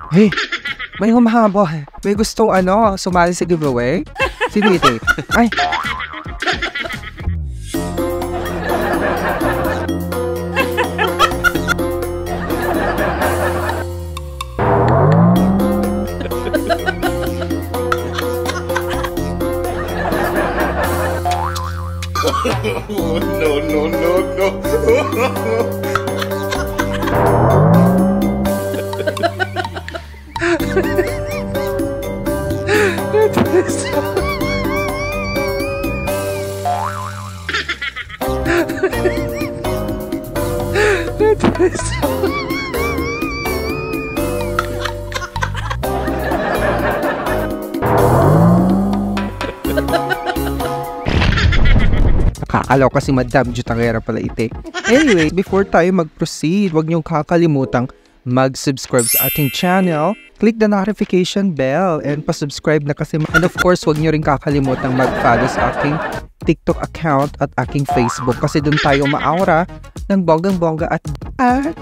Hey, may humahaba. May gustong sumali sa giveaway? Sino ito? Ay! Nakakaloka si Madam Jutangera pala ite. Anyway, before tayo mag-proceed, huwag niyong kakalimutang mag-subscribe sa ating channel, click the notification bell, and pa-subscribe na kasi. And of course, huwag niyo rin kakalimutang mag-follow sa aking TikTok account at aking Facebook kasi doon tayo maaura ng bonggang-bongga at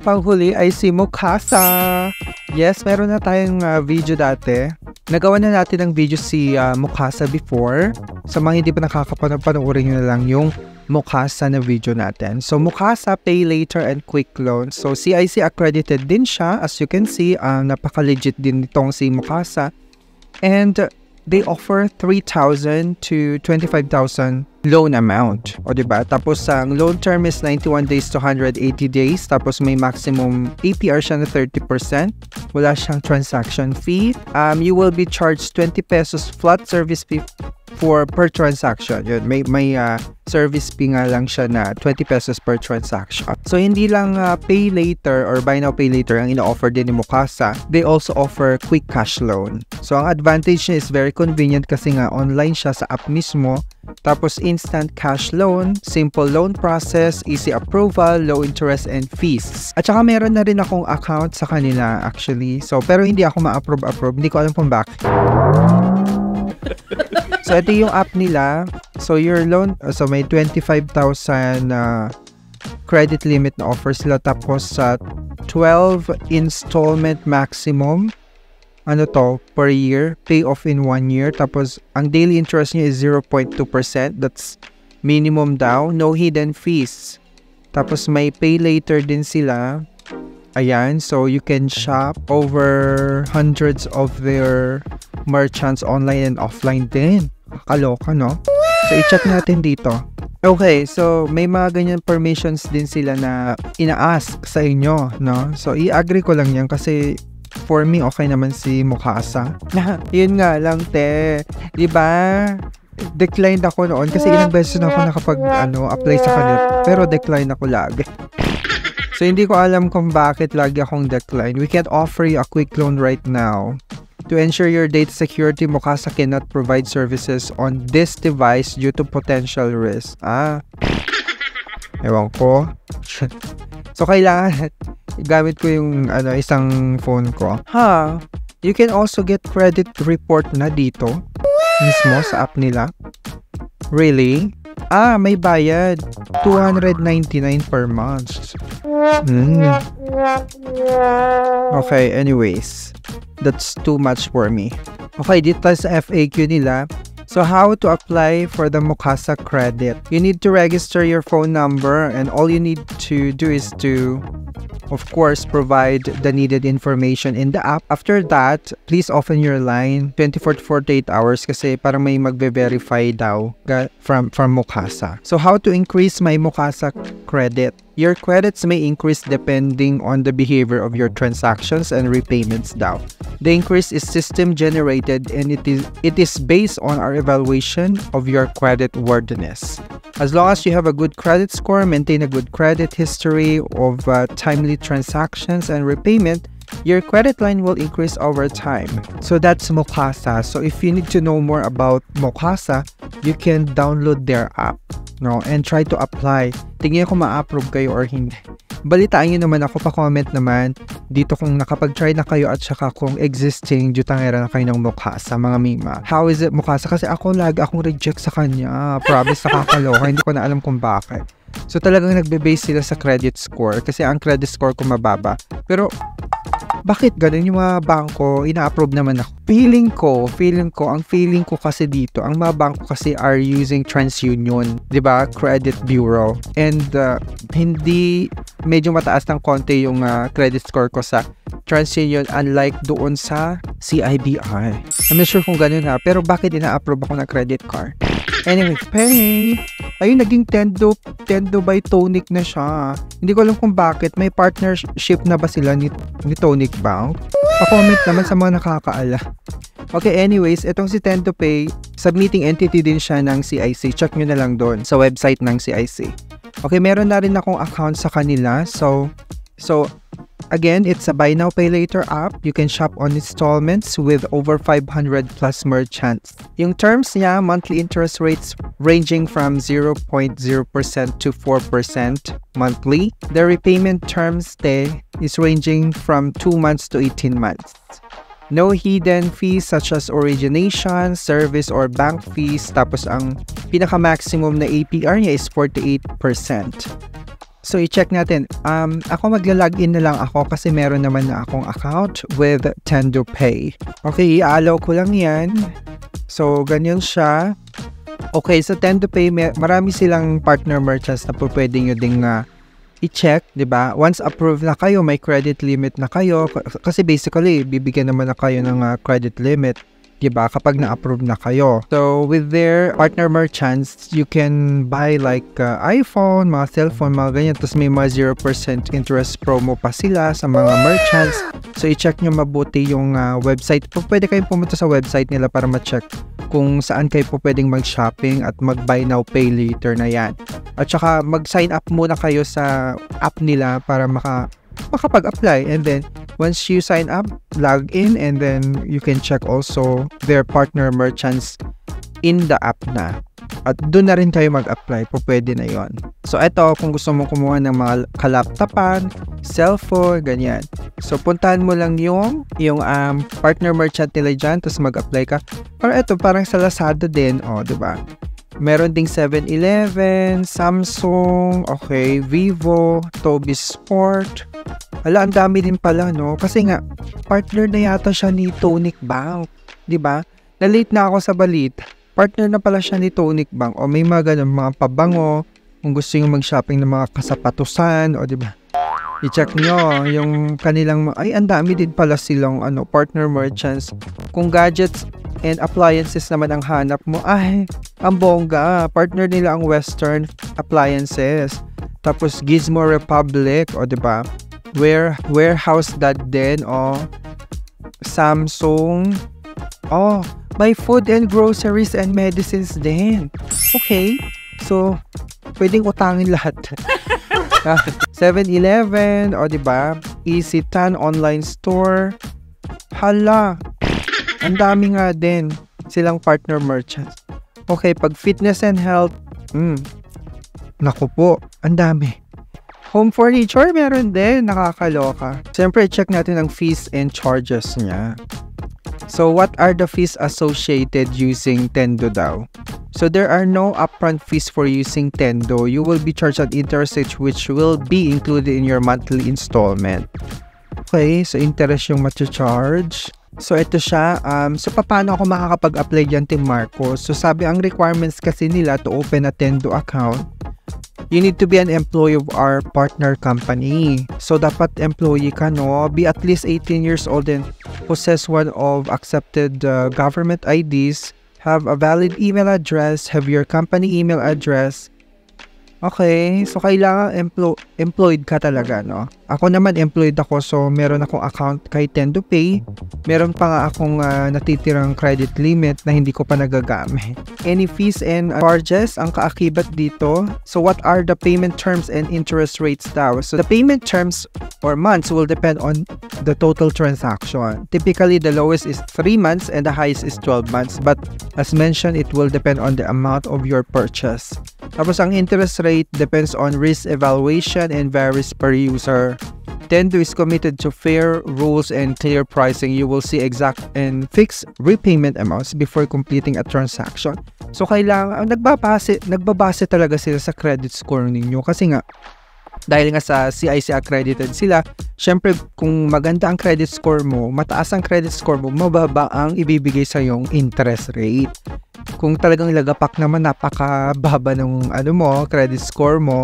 panghuli ay si Mukasa. Yes, meron na tayong video dati. Nagawa na natin ng video si Mukasa before. Sa mga hindi pa nakakapanood, panoorin nyo na lang yung Mukasa na video natin. So, Mukasa, Pay Later and Quick Loan. So, CIC accredited din siya. As you can see, napaka-legit din nitong si Mukasa. And they offer 3,000 to 25,000 loan amount. O diba? Tapos, ang loan term is 91 days to 180 days. Tapos, may maximum APR siya na 30%. Wala siyang transaction fee. You will be charged 20 pesos flat service fee per transaction. Yun, may service fee nga lang siya na 20 pesos per transaction. So, hindi lang pay later or buy now, pay later ang ina-offer din ni Mukasa. They also offer quick cash loan. So, ang advantage niya is very convenient kasi nga online siya sa app mismo. Tapos, instant cash loan, simple loan process, easy approval, low interest and fees. At saka meron na rin akong account sa kanila actually. So, pero hindi ako ma-approve. Hindi ko alam kung bakit. So, ito yung app nila. So, your loan, so may 25,000 credit limit na offer sila. Tapos, 12 installment maximum. Per year. Pay off in 1 year. Tapos, ang daily interest niya is 0.2%. That's minimum daw. No hidden fees. Tapos, may pay later din sila. Ayan. So, you can shop over hundreds of their merchants online and offline din. Kaloka, no? So, i-check natin dito. Okay, so may mga ganyan permissions din sila na ina-ask sa inyo, no? So, i-agree ko lang yan kasi for me, okay naman si Mukasa. Yun nga lang, te. Diba? Declined ako noon kasi ilang beses na ako nakapag-apply sa kanila. Pero decline ako lagi. So, hindi ko alam kung bakit lagi akong decline. We can't offer you a quick loan right now. To ensure your data security, Mukasa cannot provide services on this device due to potential risk. Ewan ko. So, kailangan gamit ko yung isang phone ko. You can also get credit report na dito. Mismo sa app nila. Really? May bayad. 299 per month. Okay, anyways. That's too much for me. Okay, dito sa FAQ nila. So, how to apply for the Mukasa credit? You need to register your phone number and all you need to do is to, of course, provide the needed information in the app. After that, please open your line 24 to 48 hours kasi parang may magbe-verify daw from Mukasa. So, how to increase my Mukasa credit? Your credits may increase depending on the behavior of your transactions and repayments daw. The increase is system generated and it is based on our evaluation of your credit worthiness. As long as you have a good credit score, maintain a good credit history of timely transactions and repayment, your credit line will increase over time. So that's Mukasa. So if you need to know more about Mukasa, you can download their app, and try to apply. Tingnan kung ma-approve kayo or hindi. Balitaan nyo naman ako, pa-comment naman dito kung nakapag-try na kayo at saka kung existing Jutangera na kayo ng Mukasa, mga mima. How is it Mukasa? Kasi ako lagi akong reject sa kanya. Promise, nakakaloka. Hindi ko na alam kung bakit. So talagang nagbe-base sila sa credit score kasi ang credit score ko mababa. Pero Bakit ganun yung mga bangko, ina-approve naman ako? Ang feeling ko kasi dito, ang mga bangko kasi are using TransUnion, 'di ba? Credit Bureau. And hindi medyo mataas ng konti yung credit score ko sa TransUnion unlike doon sa CIBI. I'm not sure kung ganun ha, pero bakit ina-approve ako ng credit card? Anyway, pay. Ayun, naging Tendo by Tonic na siya. Hindi ko alam kung bakit. May partnership na ba sila ni Tonic Bank? Pa-comment naman sa mga nakakaala. Okay, anyways, itong si Tendo Pay, submitting entity din siya ng CIC. Check nyo na lang doon sa website ng CIC. Okay, meron na rin akong account sa kanila. So again, it's a buy now pay later app. You can shop on installments with over 500 plus merchants. Yung terms niya, monthly interest rates ranging from 0.0% to 4% monthly. The repayment terms is ranging from 2 months to 18 months. No hidden fees such as origination, service, or bank fees. Tapos ang pinaka-maximum na APR niya is 48%. So, i-check natin. Ako magla-login na lang ako kasi meron naman na akong account with Tendo Pay. Okay, i-allow ko lang yan. So, ganyan siya. Okay, sa Tendo Pay, marami silang partner merchants na po pwede nyo ding i-check, di ba? Once approved na kayo, may credit limit na kayo. Kasi basically, bibigyan naman na kayo ng credit limit. Diba? Kapag na-approve na kayo. So, with their partner merchants, you can buy like iPhone, mga cellphone, mga ganyan. Tapos may mga 0% interest promo pa sila sa mga merchants. So, i-check nyo mabuti yung website. Pwede kayong pumunta sa website nila para ma-check kung saan kayo po pwedeng mag-shopping at mag-buy now, pay later na yan. At saka, mag-sign up muna kayo sa app nila para makapag-apply. And then, once you sign up, log in, and then you can check also their partner merchants in the app na. At doon na rin kayo mag-apply. Pwede na yon. So, ito, kung gusto mong kumuha ng mga kalaptapan, cellphone, ganyan. So, puntahan mo lang yung partner merchant nila dyan, tapos mag-apply ka. Pero ito, parang sa Lazada din, diba? Meron ding 7-Eleven, Samsung, okay, Vivo, Tobii Sport. Hala, ang dami din pala, no? Kasi nga, partner na yata siya ni Tonic Bank. Diba? Na-late na ako sa balita. Partner na pala siya ni Tonic Bank. O may mga ganun, mga pabango. Kung gusto nyo mag-shopping ng mga kasapatusan. O diba? I-check nyo yung kanilang, ay, ang dami din pala silang partner merchants. Kung gadgets and appliances naman ang hanap mo, ay, ang bongga. Partner nila ang Western Appliances. Tapos Gizmo Republic, o diba? Warehouse din, Samsung, may food and groceries and medicines din. Okay, so pwedeng utangin lahat. 7-Eleven, diba? Easy10 online store. Hala, ang dami nga din silang partner merchants. Okay, pag fitness and health, naku po, ang dami. Home furniture, meron din. Nakakaloka. Siyempre, check natin ang fees and charges niya. So, what are the fees associated using Tendo daw? So, there are no upfront fees for using Tendo. You will be charged an interest rate which will be included in your monthly installment. Okay, so interest yung charge. So, ito siya. So, paano ako makakapag-apply dyan, Team Marcos? So, sabi ang requirements kasi nila to open a Tendo account, you need to be an employee of our partner company. So, dapat employee ka, no? Be at least 18 years old and possess one of accepted government IDs. Have a valid email address. Have your company email address. Okay, so kailangan employed ka talaga, no? Ako naman employed ako, so meron akong account kay Tendo Pay. Meron pa nga akong natitirang credit limit na hindi ko pa nagagamit. Any fees and charges ang kaakibat dito? So what are the payment terms and interest rates daw? So the payment terms or months will depend on the total transaction. Typically, the lowest is 3 months and the highest is 12 months. But as mentioned, it will depend on the amount of your purchase. Tapos ang interest rate depends on risk evaluation and varies per user. Tendo is committed to fair rules and clear pricing. You will see exact and fixed repayment amounts before completing a transaction. So kailangan nagbabase talaga sila sa credit score ninyo kasi nga Dahil nga sa CIC accredited sila, syempre kung maganda ang credit score mo, mataas ang credit score mo, mababa ang ibibigay sa yung interest rate. Kung talagang lagapak naman napakababa ng credit score mo,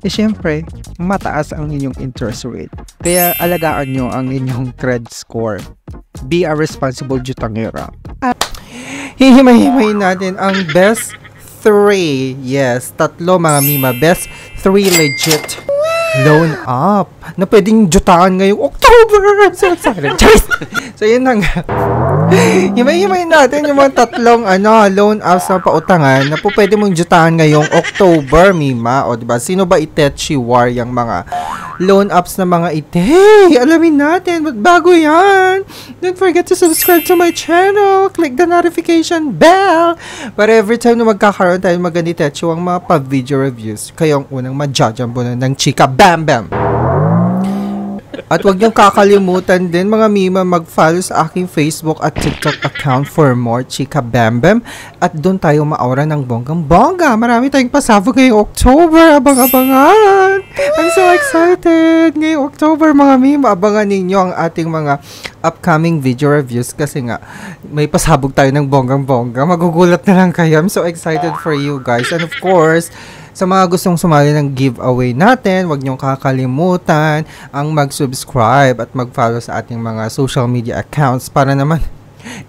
syempre mataas ang inyong interest rate. Kaya alagaan nyo ang inyong credit score. Be a responsible jutangera. Hihimay-himay natin ang best 3. Yes, 3 mga mima. Best 3 legit loan up na pwedeng jutaan ngayong October. So yun na nga. Himay-himay natin yung mga 3 loan ups sa pautangan na po pwede mong jutaan ngayong October, mima. O diba, sino ba itechi war yung mga loan ups na mga ite? Alamin natin. But bago yan, don't forget to subscribe to my channel. Click the notification bell para every time na magkakaroon tayo maganda itechi ang mga pa-video reviews, kayo ang unang ma-judge-ambo ng chika bam bam. At huwag niyong kakalimutan din mga mima mag-follow sa aking Facebook at TikTok account for more chika bam bam. At doon tayo maaura ng bonggang-bongga. Marami tayong pasabog ngayong October. Abang-abangan! I'm so excited! Ngayong October mga mima, abangan ninyo ang ating mga upcoming video reviews kasi nga may pasabog tayo ng bonggang-bongga. Magugulat na lang kayo. I'm so excited for you guys. And of course, sa mga gustong sumali ng giveaway natin, huwag niyong kakalimutan ang mag-subscribe at mag-follow sa ating mga social media accounts para naman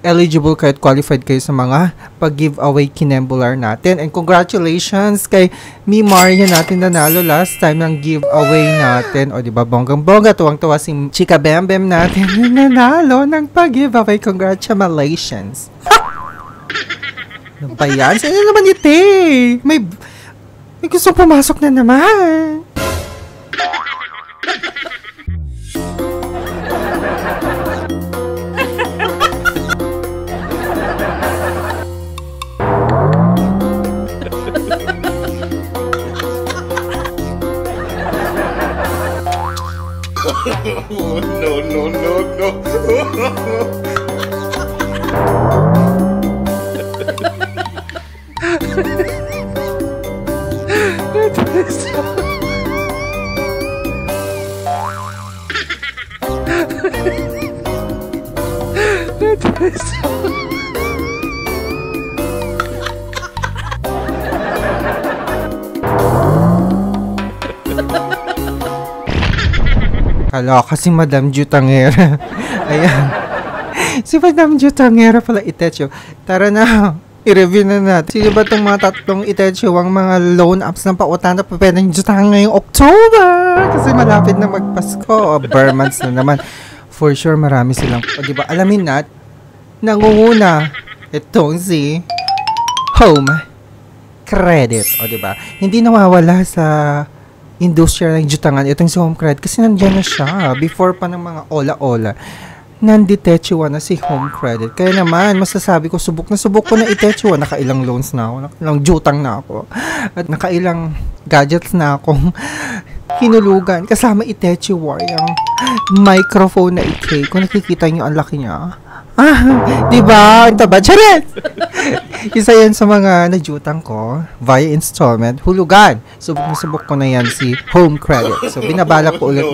eligible kayo at qualified kayo sa mga pag-giveaway kinembular natin. And congratulations kay Mi Maria natin nanalo last time ng giveaway natin. O diba, bonggang-bongga, tuwang-tuwa si Chika Bam Bam natin nanalo ng pag-giveaway. Congratulations! Ano ba yan? Saan naman ito eh? May gusto pumasok na naman. No. Kaloka si Madam Jutangera. Ayan. Si Madam Jutangera pala itecho. Tara na. I-review na natin. Sino ba itong mga 3 itecho ang mga loan apps ng pautan na pwedeng jutang ngayong October? Kasi malapit na magpasko. O, bare months na naman. For sure, marami silang. O, diba, alamin natin. Nangunguna. Itong si Home Credit. O, diba? Hindi nawawala sa industriya ng jutangan itong si Home Credit kasi nandiyan na siya before pa ng mga ola-ola. Nanditechuan na si Home Credit. Kaya naman, masasabi ko, subok ko na itechuan. Nakailang loans na ako, nakailang jutang na ako, at nakailang gadgets na akong hinulugan. Kasama itechuan yung microphone na ite. Kung nakikita nyo, ang laki niya. Diba? Ito ba? Charet! Isa yan sa mga najutang ko via installment. Hulugan. Subok ko na yan si Home Credit. So, binabala ko ulit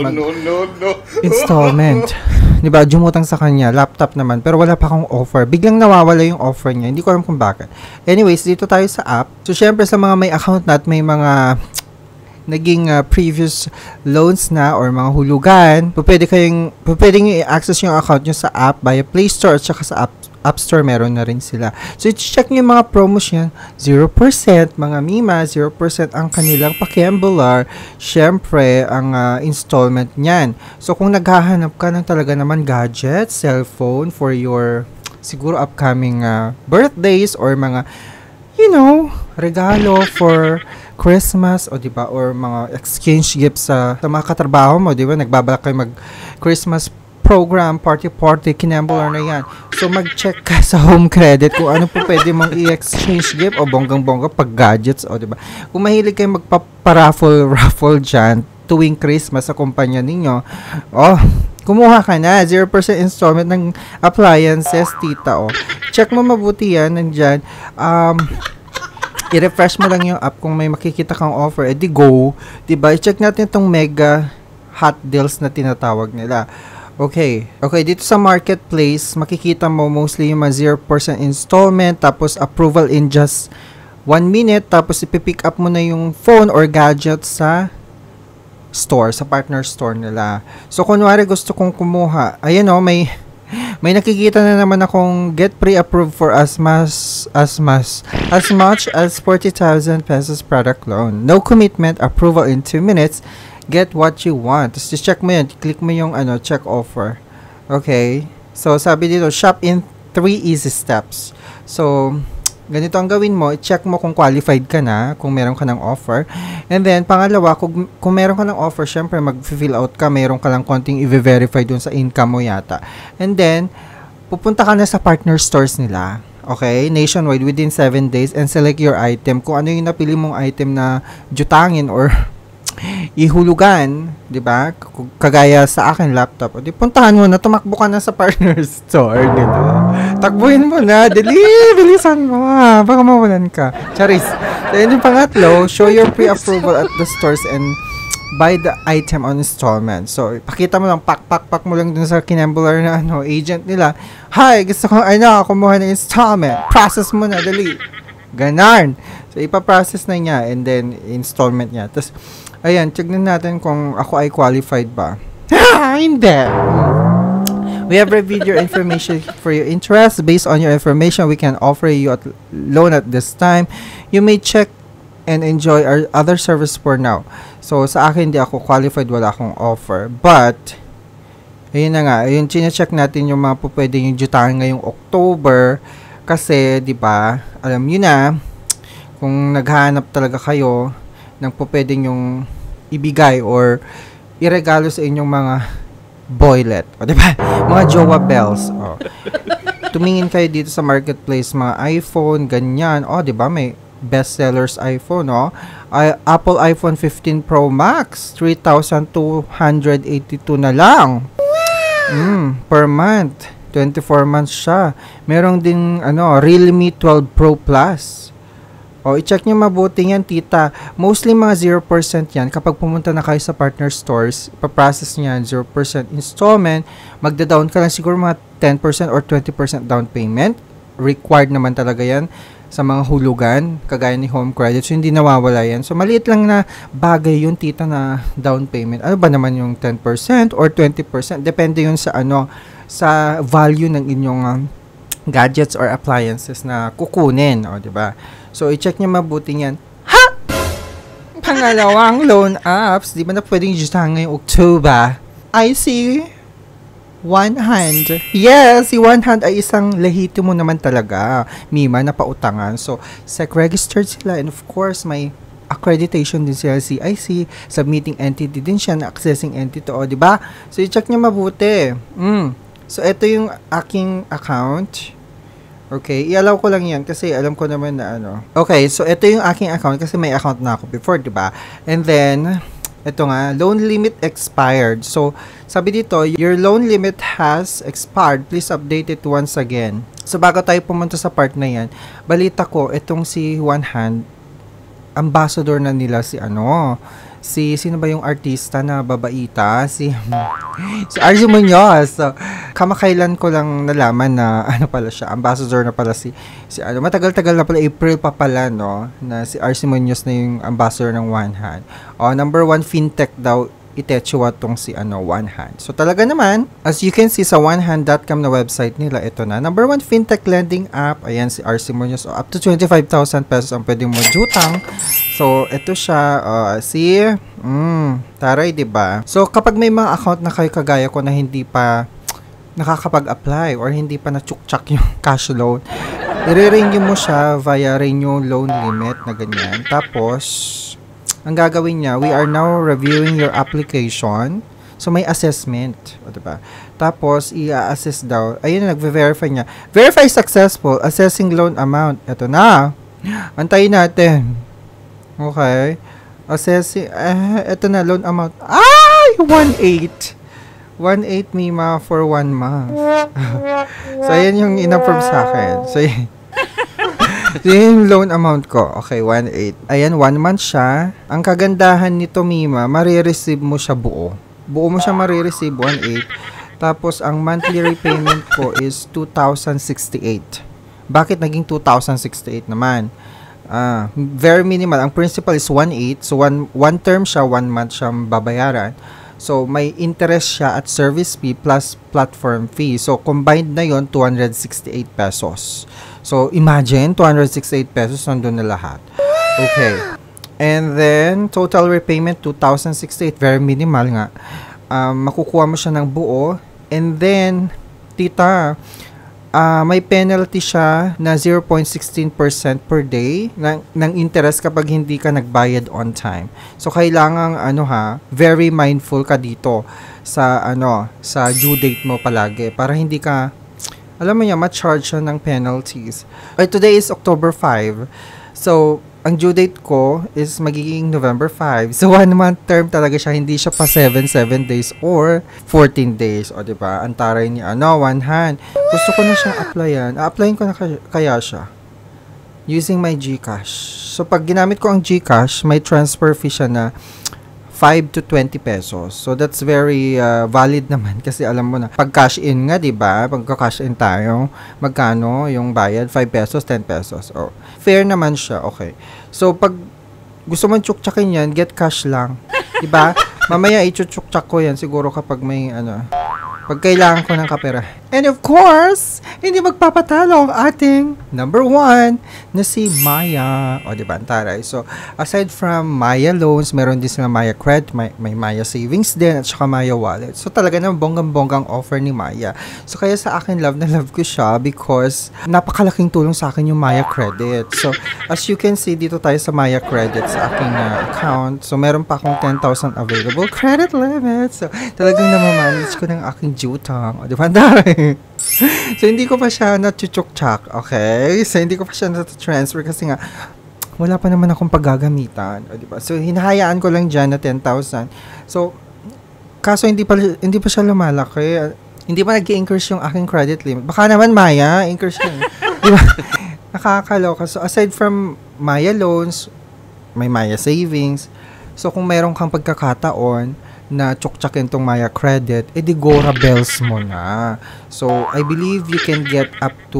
installment. Diba? Jumutang sa kanya. Laptop naman. Pero wala pa akong offer. Biglang nawawala yung offer niya. Hindi ko alam kung bakit. Anyways, dito tayo sa app. So, syempre sa mga may account na at may mga naging previous loans na or mga hulugan, pwede nyo i-access yung account nyo sa app via Play Store at saka sa App Store meron na rin sila. So, i-check nyo yung mga promos yan. 0%, mga mima, 0% ang kanilang pakiambular. Syempre, ang installment nyan. So, kung naghahanap ka ng talaga naman gadget, cellphone for your siguro upcoming birthdays or mga regalo for Christmas o diba, or mga exchange gifts sa mga katrabaho mo, diba, nagbabalak kayo mag Christmas program, party, kinambular na yan. So, mag-check ka sa Home Credit kung ano po pwede mong i-exchange gift o bonggang-bongga pag gadgets o diba. Kung mahilig kayo raffle dyan tuwing Christmas sa kumpanya ninyo, kumuha ka na, 0% installment ng appliances, tita, Check mo mabuti yan, nandyan. I-refresh mo lang yung app kung may makikita kang offer, edi go. Diba? I-check natin itong mega hot deals na tinatawag nila. Okay, dito sa marketplace, makikita mo mostly yung mga 0% installment, tapos approval in just 1 minute, tapos ipipick up mo na yung phone or gadget sa store, sa partner store nila. So, kunwari gusto kong kumuha, ayan o, may nakikita na naman akong get pre-approved for as much as 40,000 pesos product loan. No commitment, approval in 2 minutes, get what you want. Tapos check mo yun, click mo yung check offer. Okay, so sabi dito, shop in 3 easy steps. So, ganito ang gawin mo, i-check mo kung qualified ka na, kung meron ka ng offer. And then, pangalawa, kung meron ka ng offer, syempre, mag-fill out ka, meron ka lang konting i-verify dun sa income mo yata. And then, pupunta ka na sa partner stores nila. Okay? Nationwide, within 7 days, and select your item. Kung ano yung napili mong item na jutangin or ihulugan, di ba? Kagaya sa akin laptop, di puntahan mo na, tumakbo ka na sa partner store, di ba? Takbuhin mo na, bilisan mo, baka mawalan ka. Charis. Then yung pangatlo, show your pre-approval at the stores and buy the item on installment. So, pakita mo lang, pak mo lang dun sa kinembler na agent nila. Hi, gusto ko, kumuha ng installment. Process mo na, dali. Ganon. So, ipaprocess na niya and then installment niya. Tapos, ayan, tignan natin kung ako ay qualified ba. Hindi. We have reviewed your information for your interest. Based on your information, we can offer you a loan at this time. You may check and enjoy our other service for now. So, sa akin, hindi ako qualified, wala akong offer. But, ayun na nga, ayun, chine-check natin yung mga pwede yung jutangan ngayong October. Kasi, di ba, alam nyo na, kung naghahanap talaga kayo ng pwedeng yung ibigay or iregalo sa inyong mga boylet. O, diba? Mga jowa bells. O. Tumingin kayo dito sa marketplace, mga iPhone, ganyan. O, diba? May bestsellers iPhone, o. Apple iPhone 15 Pro Max, 3,282 na lang. Per month. 24 months siya. Merong ding, Realme 12 Pro Plus. O, i-check nyo mabuti yan, tita. Mostly mga 0% yan. Kapag pumunta na kayo sa partner stores, ipaprocess niyan, 0% installment. Magda-down ka lang siguro mga 10% or 20% down payment. Required naman talaga yan sa mga hulugan, kagaya ni Home Credit. So, hindi nawawala yan. So, maliit lang na bagay yung tita na down payment. Ano ba naman yung 10% or 20%? Depende yun sa sa value ng inyong gadgets or appliances na kukunin. O, diba? So, i-check nyo mabuti yan. Ha! Pangalawang loan apps. Di ba na pwedeng justahan ngayong October? I see One Hand. Yes, si One Hand ay isang lehitimo naman talaga. Mima na pautangan. So, SEC registered sila and of course, may accreditation din sila CIC. Submitting entity din siya na accessing entity. O, di ba? So, i-check nyo mabuti. So, ito yung aking account. Okay, i-allow ko lang yan kasi alam ko naman na Okay, so ito yung aking account kasi may account na ako before, diba? And then, ito nga, loan limit expired. So, sabi dito, your loan limit has expired. Please update it once again. So, bago tayo pumunta sa part na yan, balita ko, itong si One Hand, ambassador na nila sino ba yung artista na babaita? Si Arjo Muñoz. So, kamakailan ko lang nalaman na pala siya, ambassador na pala si matagal-tagal na pala, April pa pala, na si Arjo Muñoz na yung ambassador ng One Hand. Number 1 fintech daw Itechua tong si One Hand. So talaga naman, as you can see sa onehand.com na website nila, ito na. Number 1 fintech lending app. Ayan si RC Muñoz. So, up to 25,000 pesos ang pwedeng mo jutang. So ito siya. Taray, diba? So kapag may mga account na kayo kagaya ko na hindi pa nakakapag-apply or hindi pa na-chuk-chak yung cash loan, i-renew mo siya via renew loan limit na ganyan. Tapos, ang gagawin niya, we are now reviewing your application. So, may assessment. O, diba? Tapos, i-assess daw. Ayun na, nag-verify niya. Verify successful. Assessing loan amount. Ito na. Antayin natin. Okay. Assessing. Ito na, loan amount. 1.8. 1.8 Mima for 1 month. So, ayan yung in-approve sa akin. So, Yung loan amount ko, okay, 1.8. Ayan, 1 month siya. Ang kagandahan nito, Mima, marireceive mo siya buo. Buo mo siya marireceive, 1.8. Tapos, ang monthly repayment ko is 2,068. Bakit naging 2,068 naman? Very minimal. Ang principal is 1.8. So, one term siya, 1 month siyang babayaran. So, may interest siya at service fee plus platform fee. So, combined na yon 268 pesos. So, imagine, 268 pesos nandun na lahat. Okay. And then, total repayment, 2,068. Very minimal nga. Makukuha mo siya ng buo. And then, tita, may penalty siya na 0.16% per day ng interest kapag hindi ka nagbayad on time. So, kailangang, very mindful ka dito sa, sa due date mo palagi para hindi ka, alam mo niya, ma-charge siya ng penalties. Today is October 5. So, ang due date ko is magiging November 5. So, 1 month term talaga siya. Hindi siya pa 7 days or 14 days. O, diba? Ang taray niya, one hand. Gusto ko na siyang applyan. A-applyin ko na kaya siya. Using my GCash. So, pag ginamit ko ang GCash, may transfer fee siya na 5 to 20 pesos. So, that's very valid naman kasi alam mo na, pag cash in nga, diba? Pagka cash in tayo, magkano yung bayad? 5 pesos, 10 pesos. Oh, fair naman siya. Okay. So, pag gusto mo tsuktsakin yan, get cash lang. Diba? Mamaya itsuktsak ko yan siguro kapag may pag kailangan ko ng kapera. And of course, hindi magpapatalo ang ating number 1 na si Maya. O, diba? Antaray. So, aside from Maya loans, meron din sila Maya credit, may Maya savings din, at saka Maya wallet. So, talaga na bonggang-bonggang offer ni Maya. So, kaya sa akin, love na love ko siya because napakalaking tulong sa akin yung Maya credit. So, as you can see, dito tayo sa Maya credit sa aking account. So, meron pa akong 10,000 available credit limit. So, talagang namamanage ko ng aking jutang. O, diba? Antaray. So, hindi ko pa siya na-chuchuk-chak, okay? So, hindi ko pa siya na-transfer kasi nga, wala pa naman akong paggagamitan. O, diba? So, hinahayaan ko lang dyan na 10,000. So, kaso hindi pa siya lumalaki. Hindi pa nag-i-increase yung aking credit limit. Baka naman, Maya, increase yun. Diba? Nakakaloka. So, aside from Maya loans, may Maya savings. So, kung meron kang pagkakataon na tsuktsakin tong Maya credit, edi Gora bells mo na. So, I believe you can get up to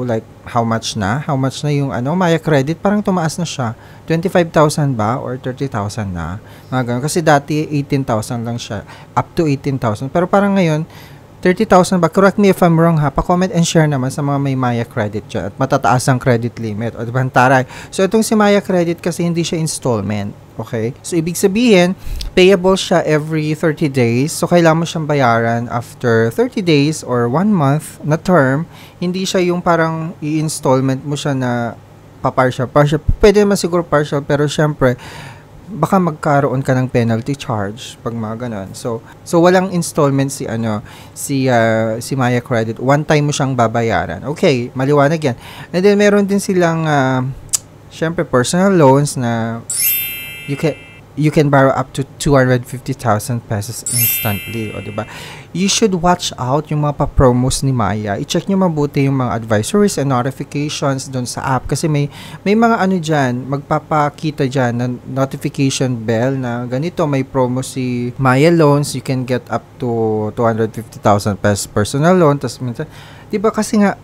like, how much na yung Maya credit, parang tumaas na siya. 25,000 ba? Or 30,000 na? Mga ganun. Kasi dati, 18,000 lang siya. Up to 18,000. Pero parang ngayon, 30,000 ba? Correct me if I'm wrong ha. Pa-comment and share naman sa mga may Maya credit dyan. At matataas ang credit limit. O, diba? Taray. So, itong si Maya credit kasi hindi siya installment. Okay? So, ibig sabihin, payable siya every 30 days. So, kailangan mo siyang bayaran after 30 days or 1 month na term. Hindi siya yung parang i-installment mo siya na pa-partial. Pwede naman siguro partial, pero syempre, baka magkaroon ka ng penalty charge pag mga ganun. So walang installment si Maya Credit. One time mo siyang babayaran. Okay, maliwanag yan. And then meron din silang syempre personal loans na you can borrow up to 250,000 pesos instantly, o diba? You should watch out yung mga pa-promos ni Maya. I-check nyo mabuti yung mga advisories and notifications doon sa app kasi may mga dyan, magpapakita dyan na notification bell na ganito, may promo si Maya Loans, you can get up to 250,000 pesos personal loan. Tapos minsan, diba kasi nga,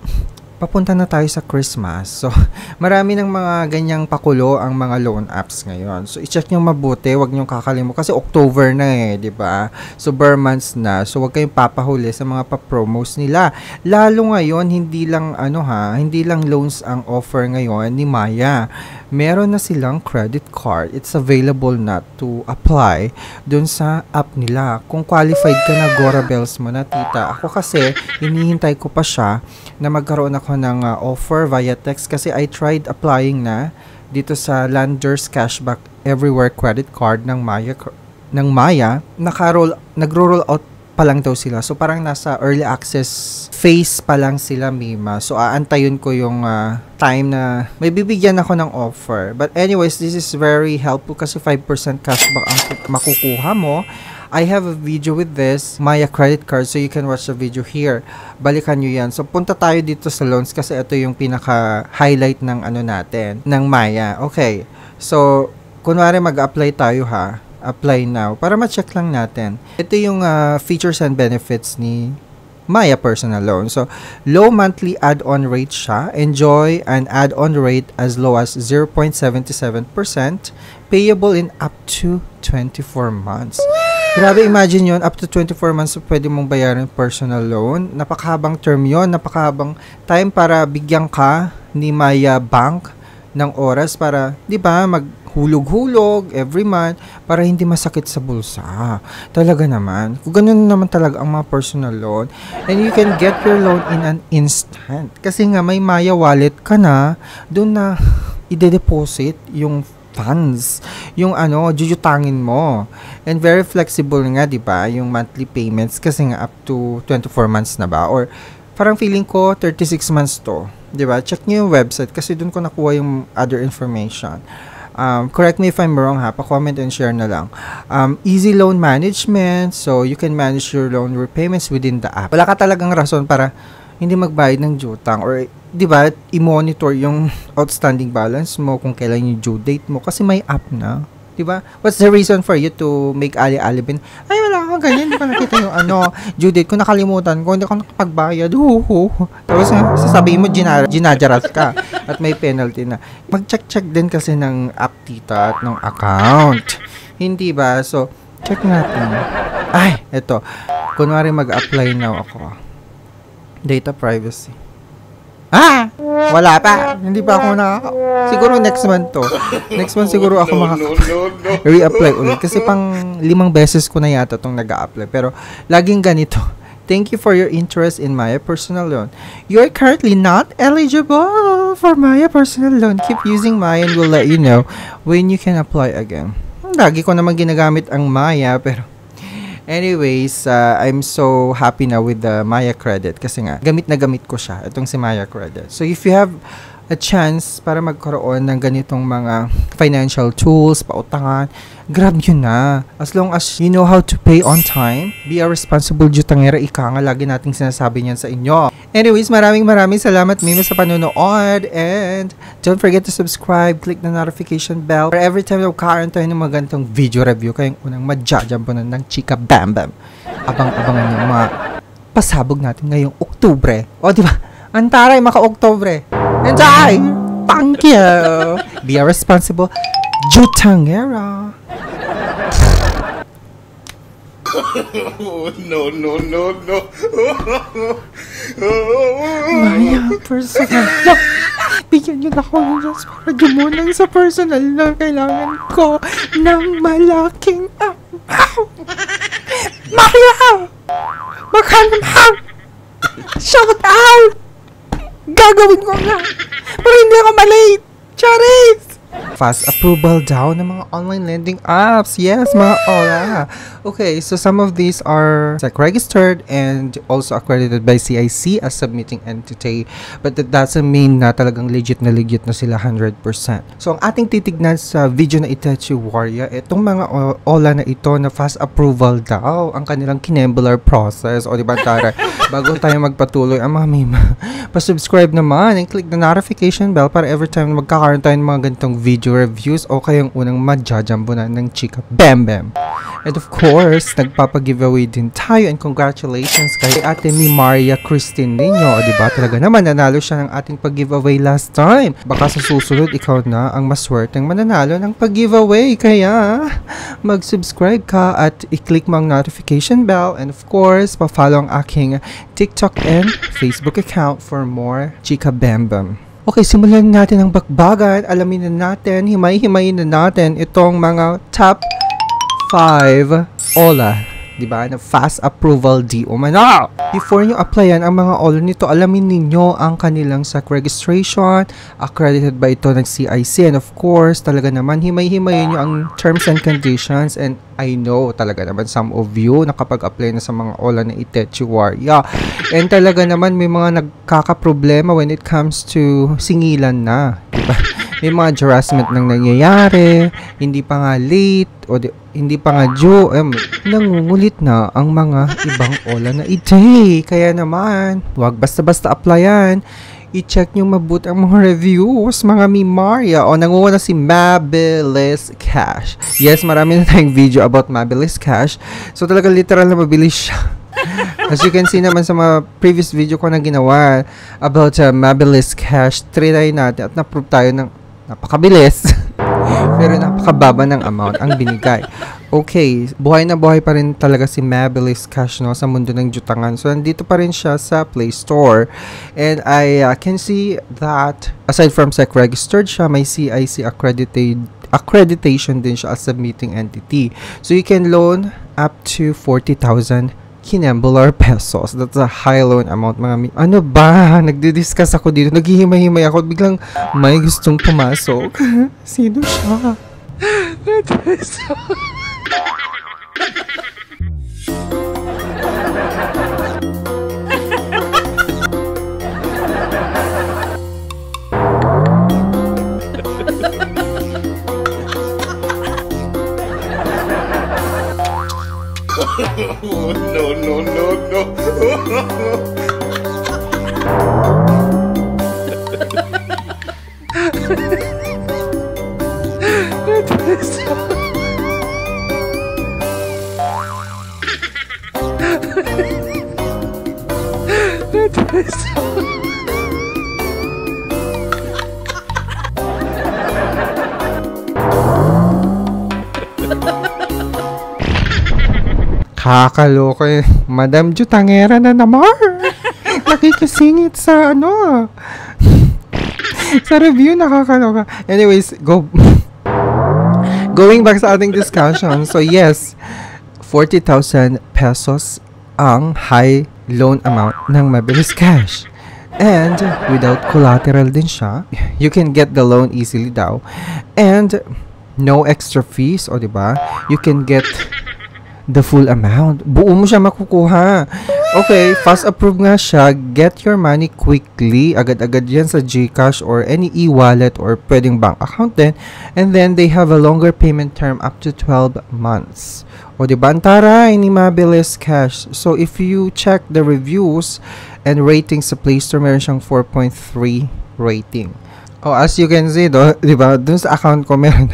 papunta na tayo sa Christmas. So, marami ng mga ganyang pakulo ang mga loan apps ngayon. So, i-check nyo mabuti. Huwag nyo kakalimutan. Kasi October na diba? So, bare months na. So, huwag kayong papahuli sa mga pa-promos nila. Lalo ngayon, hindi lang loans ang offer ngayon ni Maya. Meron na silang credit card. It's available na to apply dun sa app nila. Kung qualified ka na, Gora Bells mo na, tita. Ako kasi, hinihintay ko pa siya na magkaroon ako ng offer via text kasi I tried applying na dito sa Landers Cashback Everywhere credit card ng Maya. Nagro-roll out pa lang daw sila. So parang nasa early access phase pa lang sila, Mima. So aantayin ko yung time na may bibigyan ako ng offer. But anyways, this is very helpful kasi 5% cashback ang makukuha mo. I have a video with this Maya credit card, so you can watch the video here. Balikan nyo yan. So, punta tayo dito sa loans kasi ito yung pinaka-highlight ng ano natin, ng Maya. Okay. So, kunwari mag-apply tayo ha. Apply now. Para ma-check lang natin. Ito yung features and benefits ni Maya Personal Loan. So, low monthly add-on rate siya. Enjoy an add-on rate as low as 0.77%. Payable in up to 24 months. Grabe, imagine yon, up to 24 months pwede mong bayaran personal loan. Napakahabang term yon, napakahabang time para bigyan ka ni Maya Bank ng oras para, di ba, maghulog-hulog every month para hindi masakit sa bulsa. Talaga naman. Kung ganun naman talaga ang mga personal loan. And you can get your loan in an instant. Kasi nga may Maya wallet ka na, doon na ide-deposit yung funds, yung jujutangin mo. And very flexible nga, di ba, yung monthly payments kasi nga up to 24 months na ba? Or parang feeling ko 36 months to. Di ba? Check nyo yung website kasi doon ko nakuha yung other information. Correct me if I'm wrong ha, pa-comment and share na lang. Easy loan management, so you can manage your loan repayments within the app. Wala ka talagang rason para hindi magbayad ng jutang or, di ba, i-monitor yung outstanding balance mo kung kailan yung due date mo kasi may app na. Di ba? What's the reason for you to make ali-alibin? Ay, wala akong ganyan. Hindi ko nakita yung due date ko. Nakalimutan ko. Hindi ako nakapagbayad. Tapos sasabihin mo, ginajaras ka. At may penalty na. Mag-check din kasi ng app tita at ng account. Hindi ba? So, check natin. Ay, eto. Kunwari mag-apply now ako. Data privacy. Wala pa. Hindi pa ako siguro next month to. Next month siguro ako re-apply ulit. Kasi pang 5 beses ko na yata itong nag-a-apply. Pero laging ganito. Thank you for your interest in Maya Personal Loan. You are currently not eligible for Maya Personal Loan. Keep using Maya and we'll let you know when you can apply again. Lagi ko naman ginagamit ang Maya pero anyways, I'm so happy na with the Maya Credit kasi nga, gamit na gamit ko siya, itong si Maya Credit. So, if you have a chance para magkaroon ng ganitong mga financial tools, pautangan, grab yun na. As long as you know how to pay on time, be a responsible jutangera, ika nga, lagi nating sinasabi niyan sa inyo. Anyways, maraming salamat Mima sa panonood and don't forget to subscribe, click the notification bell for every time na magkaroon tayo ng mga ganitong video review kayong unang madjajampunan ng Chika Bam Bam. Abang-abangan yung mga pasabog natin ngayong Oktubre. O, di ba? Antaray, maka-Oktubre. Enjoy! Thank you! Be a responsible jutangera. No. Maya Personal Loan. Bigyan nyo na ako ng Diyos para dumunang sa personal na kailangan ko ng malaking Maya! Maghanap! Shout out! Gagawin ko nga! Pero hindi ako malate! Charis! Fast approval daw ng mga online lending apps. Yes, mga ola. Okay, so some of these are registered and also accredited by CIC as submitting entity. But that doesn't mean na talagang legit na sila 100%. So, ang ating titignan sa video na Itachi Warrior, itong mga ola na ito na fast approval daw ang kanilang kinembular process. O diba, Tara? Bago tayo magpatuloy, ang mga mima, pa-subscribe naman and click the notification bell para every time na magkakaroon tayo ng mga ganitong video reviews o kayong unang madjajambunan ng Chika Bam Bam. And of course, nagpapag-giveaway din tayo and congratulations kay Ate Mi Maria Christine ninyo. O diba, talaga naman nanalo siya ng ating pag-giveaway last time. Baka sa susunod, ikaw na ang maswerteng mananalo ng pag-giveaway. Kaya, mag-subscribe ka at i-click mo ang notification bell and of course, pa-follow ang aking TikTok and Facebook account for more Chika Bam Bam. Okay, simulan natin ang bakbagan. Alamin na natin, himay-himayin na natin itong mga top 5 OLA, diba, na fast approval DO man. Before nyo applyan ang mga OLA nito, alamin ninyo ang kanilang SAC registration, accredited ba ito ng CIC, and of course, talaga naman, himay-himayin nyo ang terms and conditions, and I know talaga naman some of you nakapag-apply na sa mga OLA na Itachi Warrior. And talaga naman may mga nagkakaproblema when it comes to singilan na, diba? may mga harassment nang nangyayari, hindi pa nga late, o hindi pa nga due, nangungulit na ang mga ibang Ola na ite. Kaya naman, huwag basta-basta applyan. I-check nyo mabuti ang mga reviews, mga mimarya. O, nangunguna si Mabilis Cash. Yes, marami na tayong video about Mabilis Cash. So, talaga literal na mabilis siya. As you can see naman sa mga previous video ko na ginawa about Mabilis Cash, trinay natin at na-prove tayo ng napakabilis. Pero napakababa ng amount ang binigay. Okay, buhay na buhay pa rin talaga si Mabilis Cash, no, sa mundo ng jutangan. So, nandito pa rin siya sa Play Store. And I can see that aside from SEC registered siya, may CIC accreditation din siya as a submitting entity. So, you can loan up to 40,000 Kinembular pesos. That's a high loan amount, mga ano ba? Nagdi-discuss ako dito. Naghihimay-himay ako. Biglang may gustong pumasok. Sino siya? Oh, no, no, no, no. Kakaloko eh. Madam Jutangera na naman. Nakikisingit sa ano. Sa review, nakakaloka. Anyways, going back sa ating discussion. So yes, 40,000 pesos ang high loan amount ng Mabilis Cash. And without collateral din siya, you can get the loan easily daw. And no extra fees, o diba? You can get the full amount. Buo mo siya makukuha. Okay, fast approve nga siya. Get your money quickly. Agad-agad yan sa GCash or any e-wallet or pwedeng bank account din. And then, they have a longer payment term up to 12 months. O diba? Ang taray ni Mabilis Cash. So, if you check the reviews and ratings sa Play Store, meron siyang 4.3 rating. Oh, as you can see, diba? Dun sa account ko, meron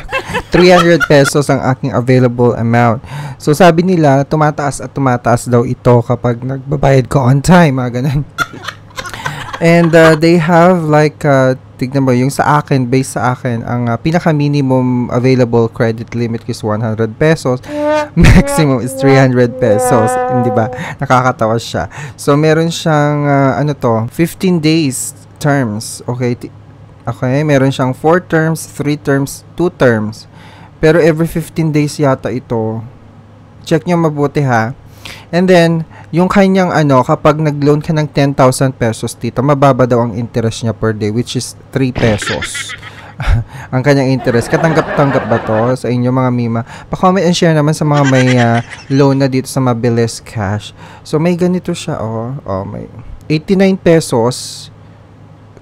300 pesos ang aking available amount. So, sabi nila, tumataas at tumataas daw ito kapag nagbabayad ko on time, mga ganun. And they have like, tignan mo, yung sa akin, based sa akin, ang pinaka-minimum available credit limit is 100 pesos. Maximum is 300 pesos. Hindi ba? Nakakatawa siya. So, meron siyang, 15 days terms. Okay, meron siyang 4 terms, 3 terms, 2 terms. Pero every 15 days yata ito. Check nyo mabuti ha. And then, yung kanyang kapag nag-loan ka ng 10,000 pesos dito, mababa daw ang interest niya per day, which is 3 pesos. Ang kanyang interest. Katanggap-tanggap ba to sa inyo mga mima? Pa-comment and share naman sa mga may loan na dito sa Mabilis Cash. So, may ganito siya, may 89 pesos.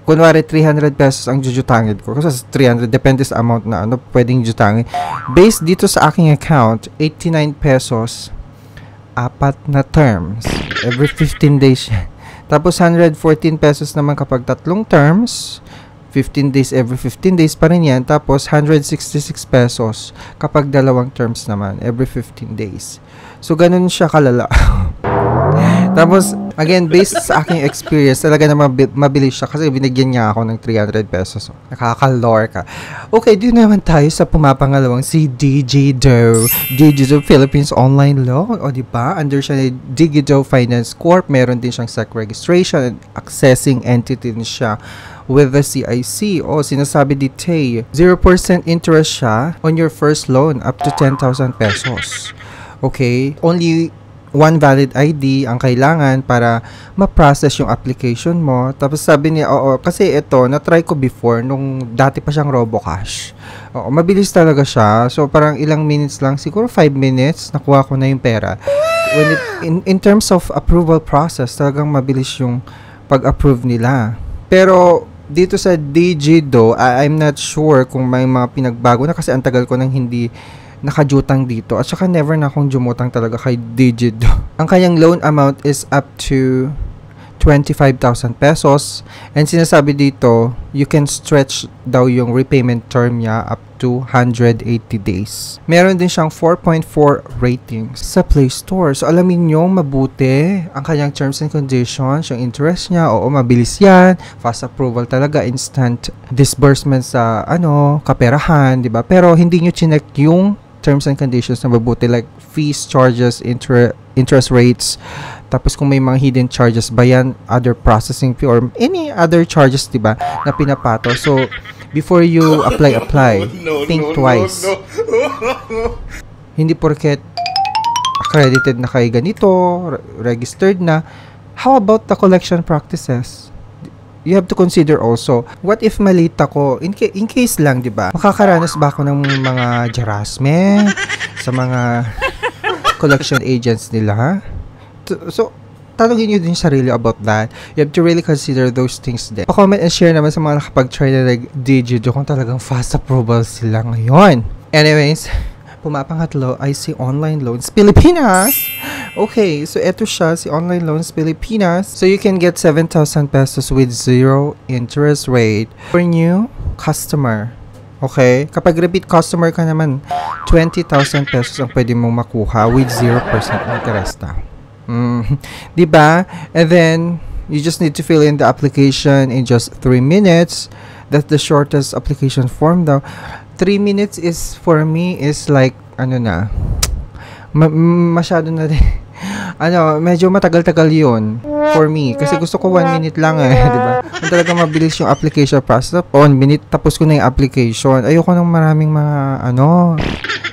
Kunwari, 300 pesos ang jujutangin ko. Kasi 300, depende sa amount na pwedeng jutangin. Based dito sa aking account, 89 pesos, 4 na terms. Every 15 days yan. Tapos, 114 pesos naman kapag 3 terms. 15 days, every 15 days pa rin yan. Tapos, 166 pesos kapag 2 terms naman. Every 15 days. So, ganun siya kalala. Tapos, again, based sa aking experience, talaga na mabilis siya kasi binigyan niya ako ng 300 pesos. Nakakalor ka. Okay, dito naman tayo sa pumapangalawang si Digido. Digido Philippines Online Loan. O, diba? Under siya ni Digido Finance Corp. Meron din siyang SEC registration and accessing entity din siya with the CIC. O, sinasabi dito, 0% interest siya on your first loan up to 10,000 pesos. Okay? Only one valid ID ang kailangan para ma-process yung application mo. Tapos sabi niya, kasi ito, na-try ko before, nung dati pa siyang RoboCash. Mabilis talaga siya. So, parang ilang minutes lang, siguro 5 minutes, nakuha ko na yung pera. In terms of approval process, talagang mabilis yung pag-approve nila. Pero, dito sa Digido, I'm not sure kung may mga pinagbago na kasi ang tagal ko nang hindi nakajutang dito. At saka never na akong jumutang talaga kay Digido. Ang kanyang loan amount is up to 25,000 pesos. And sinasabi dito, you can stretch daw yung repayment term niya up to 180 days. Meron din siyang 4.4 ratings sa Play Store. So, alamin nyo mabuti ang kanyang terms and conditions, yung interest niya. Oo, mabilis yan. Fast approval talaga. Instant disbursement sa, kaperahan, di ba? Pero, hindi nyo chinek yung terms and conditions na mabuti, like fees, charges, interest rates. Tapos kung may mga hidden charges ba yan, other processing fee or any other charges, diba, na pinapato. So, before you apply, think twice. Hindi porket accredited na kay ganito, registered na. How about the collection practices? You have to consider also, what if malita ko, in case lang, diba, makakaranas ba ako ng mga jarasme sa mga collection agents nila? So, tanongin nyo din sarili about that. You have to really consider those things din. Pa-comment and share naman sa mga nakapag-try na Digido kung talagang fast approval sila ngayon. Anyways, pumapangatlo ay si Online Loans Pilipinas. Okay, so eto siya, si Online Loans Pilipinas. So you can get 7,000 pesos with 0 interest rate for new customer. Okay? Kapag repeat customer ka naman, 20,000 pesos ang pwede mong makuha with 0% interest na. Diba? And then, you just need to fill in the application in just 3 minutes. That's the shortest application form daw. 3 minutes is, for me, is like, masyado na din. Medyo matagal-tagal yun for me. Kasi gusto ko 1 minute lang diba? Kung talaga mabilis yung application process, 1 minute, tapos ko na yung application. Ayoko ng maraming mga,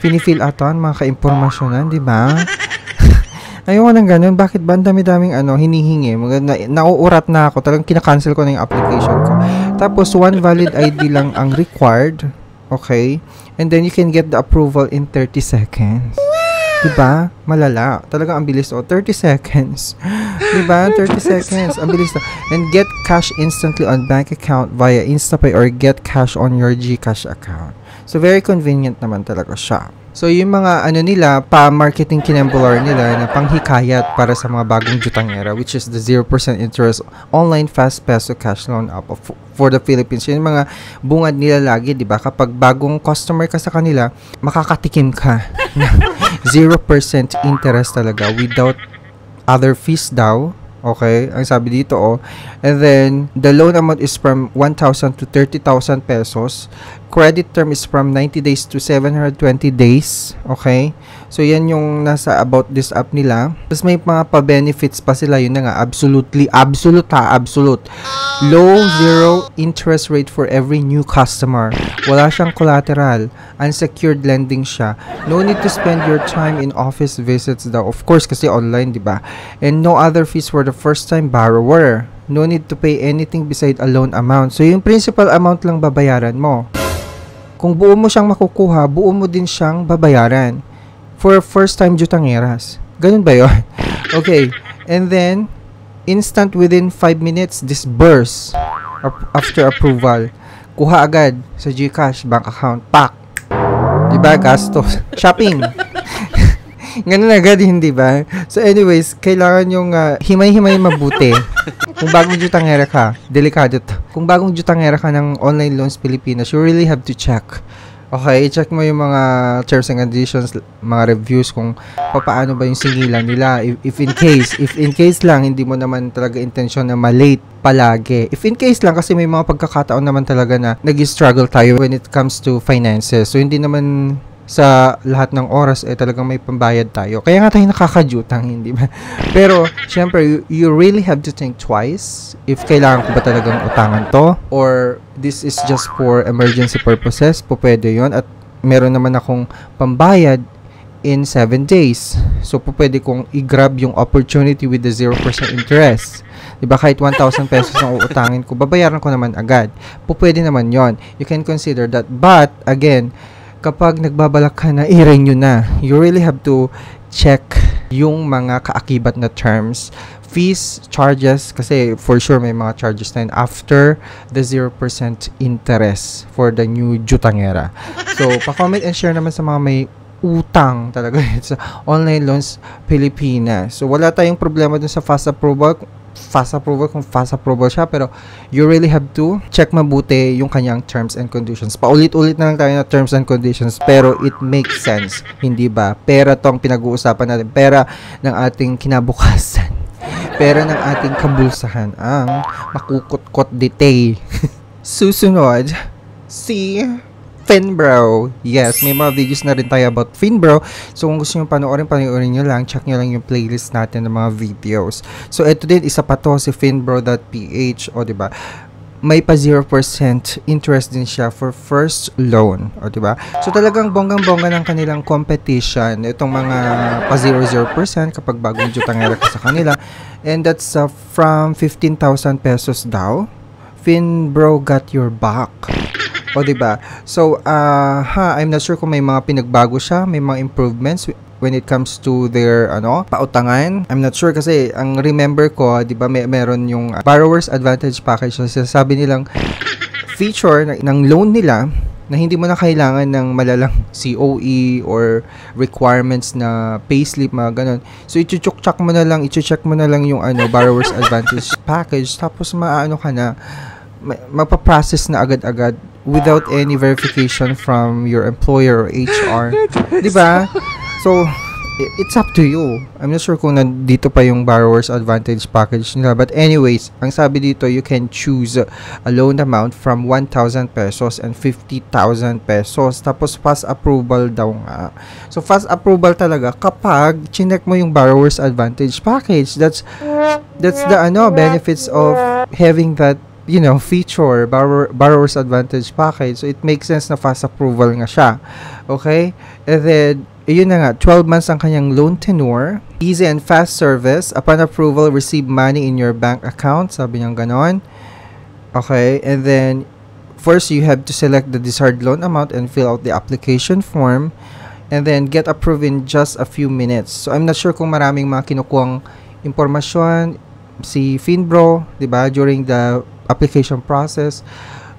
finifill aton, mga ka-impormasyonan, diba? Ayoko ng ganun. Bakit ba ang dami-daming hinihingi? Nauurat na ako. Talagang kinakancel ko na yung application ko. Tapos, 1 valid ID lang ang required. Okay? And then, you can get the approval in 30 seconds. Diba? Malala. Talagang ang bilis. 30 seconds. Diba? 30 seconds. Ang bilis. And get cash instantly on bank account via InstaPay or get cash on your GCash account. So, very convenient naman talaga siya. So, yung mga nila, pa-marketing kinembulor nila na panghikayat para sa mga bagong jutangera, which is the 0% interest online fast peso cash loan app for the Philippines. Yung mga bungad nila lagi, di ba? Kapag bagong customer ka sa kanila, makakatikim ka ng 0% interest talaga without other fees daw. Okay? Ang sabi dito, And then, the loan amount is from 1,000 to 30,000 pesos. Credit term is from 90 days to 720 days. Okay? So, yan yung nasa about this app nila. Tapos, may mga pa-benefits pa sila. Yun na nga, absolute. Low, zero interest rate for every new customer. Wala siyang collateral. Unsecured lending siya. No need to spend your time in office visits daw. Of course, kasi online, di ba? And no other fees for the first-time borrower. No need to pay anything beside a loan amount. So, yung principal amount lang babayaran mo. Kung buo mo siyang makukuha, buo mo din siyang babayaran. For first-time jutangeras. Ganun ba yun? Okay. And then, instant within 5 minutes, disburse after approval. Kuha agad sa GCash, bank account, pak. Diba? Gastos. Shopping. Ganun agad, hindi ba? So anyways, kailangan yung himay-himay mabuti. Kung bagong jutangera ka, delikado to. Kung bagong jutangera ka ng Online Loans Pilipinas, you really have to check. Okay, i-check mo yung mga terms and conditions, mga reviews kung paano ba yung singilan nila. If in case lang, hindi mo naman talaga intensyon na malate palagi. If in case lang, kasi may mga pagkakataon naman talaga na nag-struggle tayo when it comes to finances. So, hindi naman sa lahat ng oras talagang may pambayad tayo. Kaya nga tayo nakakajutang, hindi ba? Pero, syempre, you really have to think twice if kailangan ko ba talagang utangan to or this is just for emergency purposes. Pwede yun. At meron naman akong pambayad in 7 days. So, pwede kong i-grab yung opportunity with the 0% interest. Diba? Kahit 1,000 pesos ang uutangin ko, babayaran ko naman agad. Pwede naman yon. You can consider that. But, again, kapag nagbabalak ka na, i-renew na. You really have to check yung mga kaakibat na terms, fees, charges, kasi for sure may mga charges na yun after the 0% interest for the new Jutangera. So, pa-comment and share naman sa mga may utang talaga sa online loans Pilipinas. So, wala tayong problema dun sa fast approval kung fast approval siya, pero you really have to check mabuti yung kanyang terms and conditions. Paulit-ulit na lang tayo na terms and conditions, pero it makes sense, hindi ba? Pera tong pinag-uusapan natin, pera ng ating kinabukasan, pera ng ating kabulsahan, ang makukot-kot dite. Susunod, si Finbro. Yes, may mga videos na rin tayo about Finbro. So, kung gusto nyo panoorin nyo lang, check nyo lang yung playlist natin ng mga videos. So, ito din, isa pa to, si Finbro.ph. O, diba? May pa 0% interest din siya for first loan. O, diba? So, talagang bonggang-bongga ng kanilang competition. Itong mga pa 0% kapag bagong Jutangera ka sa kanila. And that's from 15,000 pesos daw. Finbro got your back. O, diba? So, I'm not sure kung may mga pinagbago siya, may mga improvements when it comes to their, pautangan. I'm not sure kasi, ang remember ko, diba, meron yung borrower's advantage package na sinasabi nilang feature ng loan nila na hindi mo na kailangan ng malalang COE or requirements na payslip, mga ganun. So, i-check mo na lang yung borrower's advantage package, tapos maano ka na, mapaprocess na agad-agad without any verification from your employer or HR. Diba? So, it's up to you. I'm not sure kung nandito pa yung borrower's advantage package nila. But anyways, ang sabi dito, you can choose a loan amount from 1,000 pesos and 50,000 pesos. Tapos, fast approval daw nga. So, fast approval talaga kapag chinek mo yung borrower's advantage package. That's the benefits of having that feature, borrower's advantage package. So, it makes sense na fast approval nga siya. Okay? And then, yun na nga, 12 months ang kanyang loan tenure. Easy and fast service. Upon approval, receive money in your bank account. Sabi niyang ganon. Okay? And then, first, you have to select the desired loan amount and fill out the application form. And then, get approved in just a few minutes. So, I'm not sure kung maraming mga kinukuhang impormasyon si Finbro, diba, during the application process,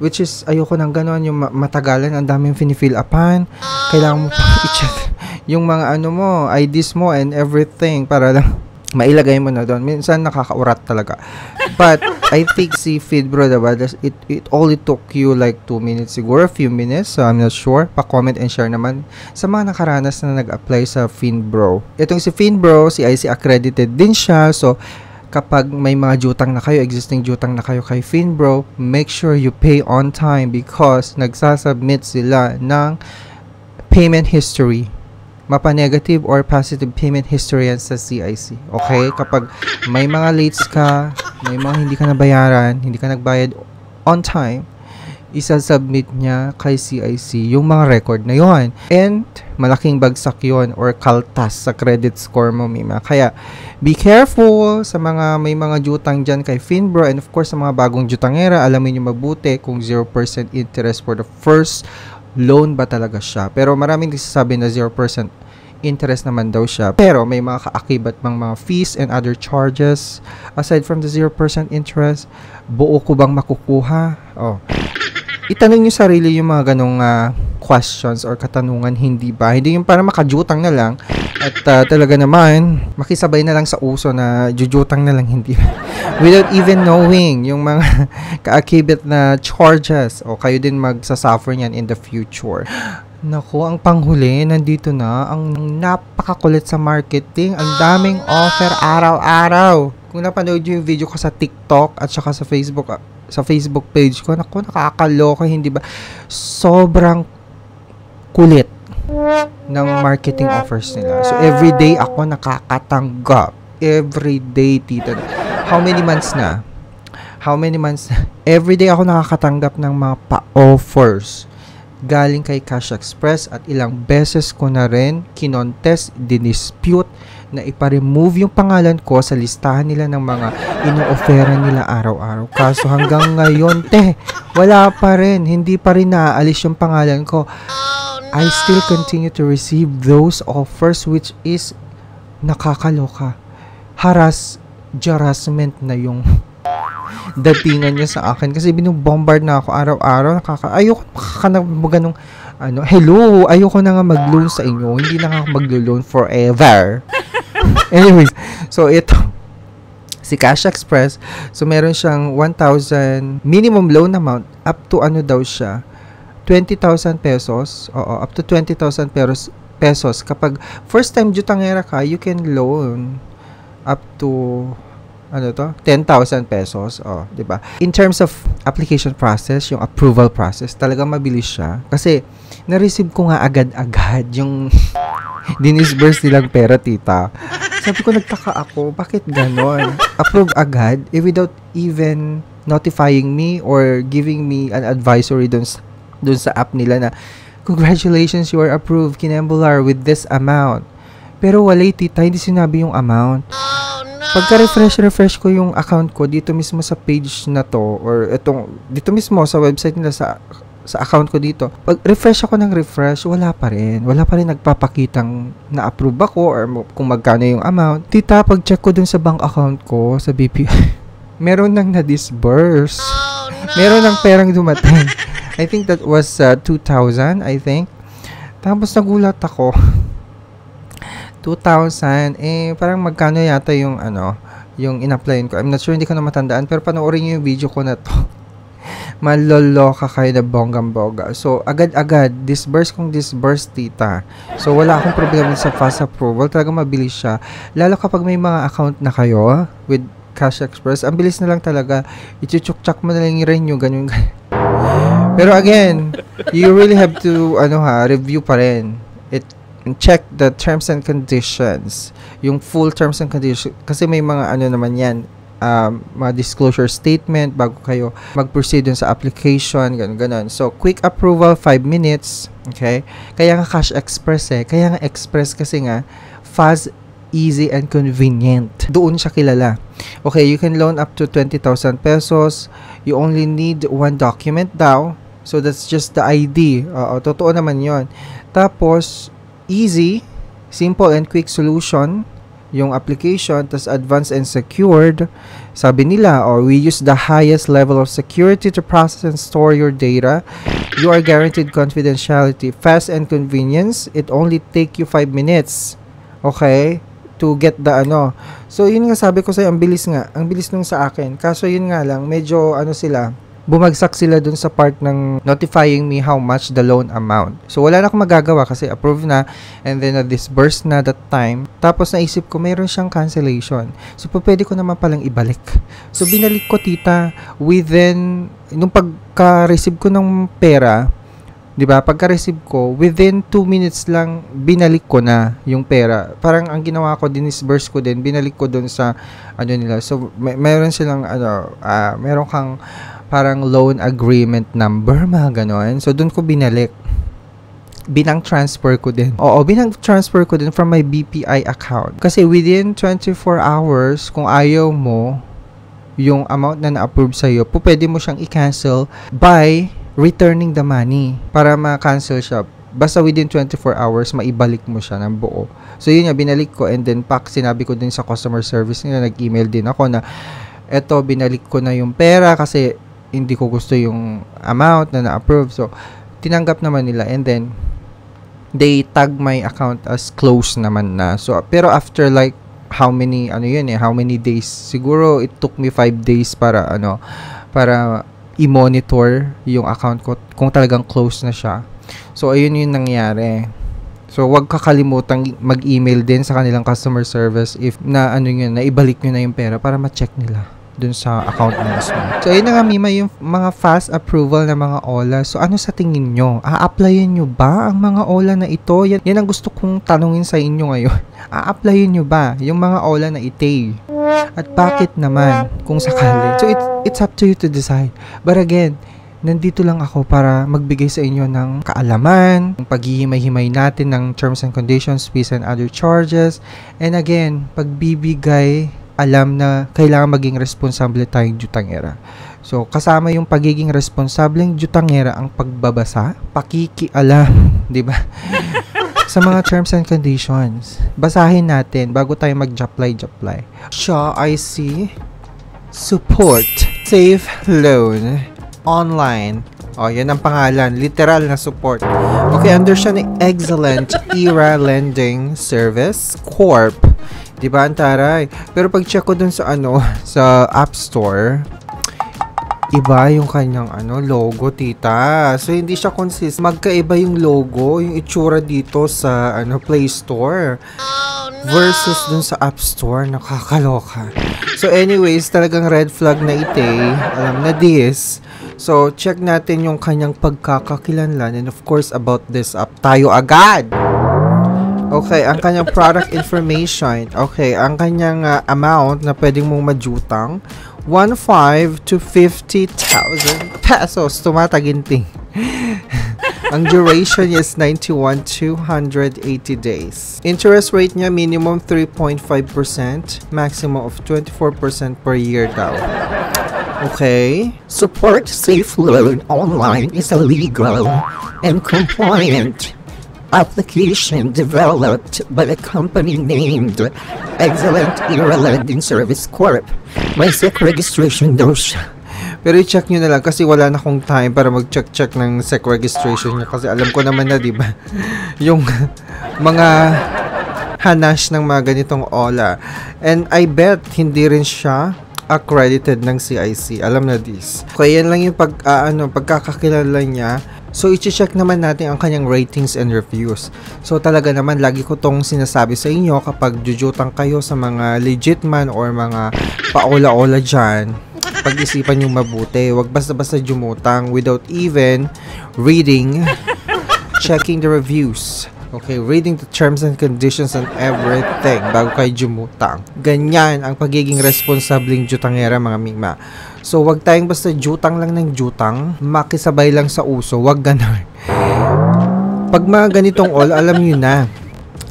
which is ayoko nang ganon, yung matagalan, ang daming finifill upan, kailangan mo pa i-check yung mga mo, IDs mo and everything para lang mailagay mo na doon. Minsan nakakaurat talaga. But I think si Finbro, diba, it only took you like 2 minutes siguro, a few minutes, so I'm not sure. Pa-comment and share naman sa mga nakaranas na nag-apply sa Finbro. Itong si Finbro, CIC accredited din siya, so kapag may mga jutang na kayo, existing jutang na kayo kay Finbro, make sure you pay on time because nagsasubmit sila ng payment history. Mapa-negative or positive payment history yan sa CIC. Okay? Kapag may mga lates ka, may mga hindi ka nabayaran, hindi ka nagbayad on time, isa-submit niya kay CIC yung mga record na yon. And malaking bagsak yon or kaltas sa credit score mo, Mima. Kaya, be careful sa mga may mga jutang dyan kay Finbro, and of course sa mga bagong jutangera, alamin nyo mabuti kung 0% interest for the first loan ba talaga siya. Pero maraming nagsasabi na 0% interest naman daw siya. Pero may mga kaakibat mang mga fees and other charges. Aside from the 0% interest, buo ko bang makukuha? Itanong nyo sarili yung mga ganong questions or katanungan, hindi ba? Hindi yung para makajutang na lang at talaga naman makisabay na lang sa uso na jujutang na lang, hindi without even knowing yung mga kaakibit na charges, o kayo din magsasuffer niyan in the future. Naku, ang panghuli, nandito na ang napakakulit sa marketing. Ang daming offer araw-araw. Kung napanood nyo yung video ko sa TikTok at saka sa Facebook page ko, naku, nakakaloka, hindi ba? Sobrang kulit ng marketing offers nila. So, everyday ako nakakatanggap. Everyday, tita. How many months na? Everyday ako nakakatanggap ng mga pa-offers galing kay Cash Express at ilang beses ko na rin kinontest, dinispute na ipa-remove yung pangalan ko sa listahan nila ng mga ino-offera nila araw-araw. Kaso hanggang ngayon, wala pa rin. Hindi pa rin naaalis yung pangalan ko. I still continue to receive those offers, which is nakakaloka. Harassment na yung datingan niya sa akin kasi binubombard na ako araw-araw. Ayoko ganong hello, ayoko na nga mag-loan sa inyo. Hindi na nga ako mag-loan forever. Anyways, so ito si Cash Express, so meron siyang 1,000 minimum loan amount up to daw siya 20,000 pesos. Oo, up to 20,000 pesos. Kapag first time jutangera ka, you can loan up to 10,000 pesos. Oh, 'di ba? In terms of application process, yung approval process, talagang mabilis siya kasi na-receive ko nga agad-agad yung dinisburse nilang pera, tita. Sabi ko, nagtaka ako, bakit ganon? Approve agad, without even notifying me or giving me an advisory dun sa app nila na, congratulations, you are approved, Kinembular, with this amount. Pero wala, tita, hindi sinabi yung amount. Pagka-refresh ko yung account ko dito mismo sa page na to, or dito mismo sa website nila sa account ko dito. Pag refresh ako ng refresh, wala pa rin nagpapakitang na-approve ako or kung magkano yung amount. Tita, pag check ko dun sa bank account ko sa BPI, meron nang na-disburse. Meron nang perang dumating. I think that was 2,000, I think. Tapos nagulat ako. 2,000, parang magkano yata yung yung in-applyin ko. I'm not sure, hindi ko na matandaan, pero panoorin niyo yung video ko na to. Maloloka kayo na bonggang-bongga. So, agad-agad, disburse, tita. So, wala akong problema sa fast approval. Talagang mabilis siya. Lalo kapag may mga account na kayo with Cash Express, ang bilis na lang talaga. I-chuchuk-chak mo na lang yung renew, ganyan. Pero again, you really have to, review pa rin. Check the terms and conditions. Yung full terms and conditions. Kasi may mga naman yan. Mga disclosure statement bago kayo mag-proceed dun sa application, ganun. So, quick approval, 5 minutes. Okay? Kaya nga Cash Express Kaya nga Express kasi nga, fast, easy, and convenient. Doon siya kilala. Okay, you can loan up to 20,000 pesos. You only need one document daw. So, that's just the ID. Totoo naman yon. Tapos, easy, simple, and quick solution yung application, tas advanced and secured. Sabi nila, we use the highest level of security to process and store your data. You are guaranteed confidentiality, fast and convenience. It only take you 5 minutes. Okay? To get the So, yun nga sabi ko sa'yo, ang bilis nung sa akin. Kaso yun nga lang, medyo bumagsak sila dun sa part ng notifying me how much the loan amount. So, wala na akong magagawa kasi approved na and then na-disburse na that time. Tapos, naisip ko, mayroon siyang cancellation. So, pwede ko naman palang ibalik. So, binalik ko, tita, within, nung pagka-receive ko ng pera, diba, pagka-receive ko, within 2 minutes lang, binalik ko na yung pera. Parang ang ginawa ko, dinisburse ko din, binalik ko dun sa, nila. So, meron silang, meron kang, parang loan agreement number, mga ganon. So, dun ko binalik. Binang-transfer ko din. Binang-transfer ko din from my BPI account. Kasi within 24 hours, kung ayaw mo, yung amount na na-approve sa'yo, pwede mo siyang i-cancel by returning the money para ma-cancel siya. Basta within 24 hours, maibalik mo siya ng buo. So, yun nga, binalik ko and then sinabi ko din sa customer service nila, nag-email din ako na eto, binalik ko na yung pera kasi hindi ko gusto yung amount na na-approve. So, tinanggap naman nila and then they tag my account as closed naman na. So, pero after like how many days? Siguro it took me 5 days para i-monitor yung account ko kung talagang close na siya. So, ayun yung nangyari. So, wag kakalimutan mag-email din sa kanilang customer service if na ibalik nyo na yung pera para ma-check nila dun sa account mo mismo. So, ayun na nga, Mima, yung mga fast approval na mga OLA. So, ano sa tingin nyo? A-applyin nyo ba ang mga OLA na ito? Yan ang gusto kong tanungin sa inyo ngayon. A-applyin nyo ba yung mga OLA na ite? At bakit naman kung sakali? So, it's up to you to decide. But again, nandito lang ako para magbigay sa inyo ng kaalaman, ng paghihimay-himay natin ng terms and conditions, fees and other charges. And again, pagbibigay alam na kailangan maging responsable tayong jutangera. So, kasama yung pagiging responsableng jutangera ang pagbabasa, pakikialam, di ba? sa mga terms and conditions. Basahin natin bago tayo mag-apply. Siya ay si Support Safe Loan Online. Oh, yan ang pangalan. Literal na support. Okay, under siya ni Excellent Era Lending Service Corp. Diba, ang taray? Pero pag check ko dun sa sa App Store, iba yung kanyang logo, tita. So, hindi siya consist. Magkaiba yung logo, yung itsura dito sa Play Store. Versus dun sa App Store. Nakakaloka. So, anyways, talagang red flag na ite. Alam na this. So, check natin yung kanyang pagkakakilanlan. And of course, about this app, tayo agad! Okay, ang kanyang product information. Okay, ang kanyang amount na pwedeng mong majutang, 1,500 to 50,000 pesos. Tumataginting. Ang duration is 91 to 180 days. Interest rate niya, minimum 3.5%, maximum of 24% per year daw. Okay. Support Safe Loan Online is a legal and compliant application developed by a company named Excellent Era Lending Service Corp. May SEC registration daw siya. Pero i-check nyo na lang kasi wala na akong time para mag-check ng SEC registration niya kasi alam ko naman na, diba? Yung mga hanash ng mga ganitong OLA. And I bet hindi rin siya accredited ng CIC. Alam na this. Kaya yan lang yung pagkakakilala niya. So, i-check naman natin ang kanyang ratings and reviews. So, talaga naman, lagi ko tong sinasabi sa inyo kapag jujutang kayo sa mga legit man or mga paola-ola dyan, pag-isipan yung mabuti. Huwag basta-basta jumutang without even reading, checking the reviews. Okay, reading the terms and conditions and everything bago kayo jumutang. Ganyan ang pagiging responsableng jutangera, mga mima. So, wag tayong basta jutang lang ng jutang, makisabay lang sa uso, wag ganon. Pag mga ganitong alam nyo na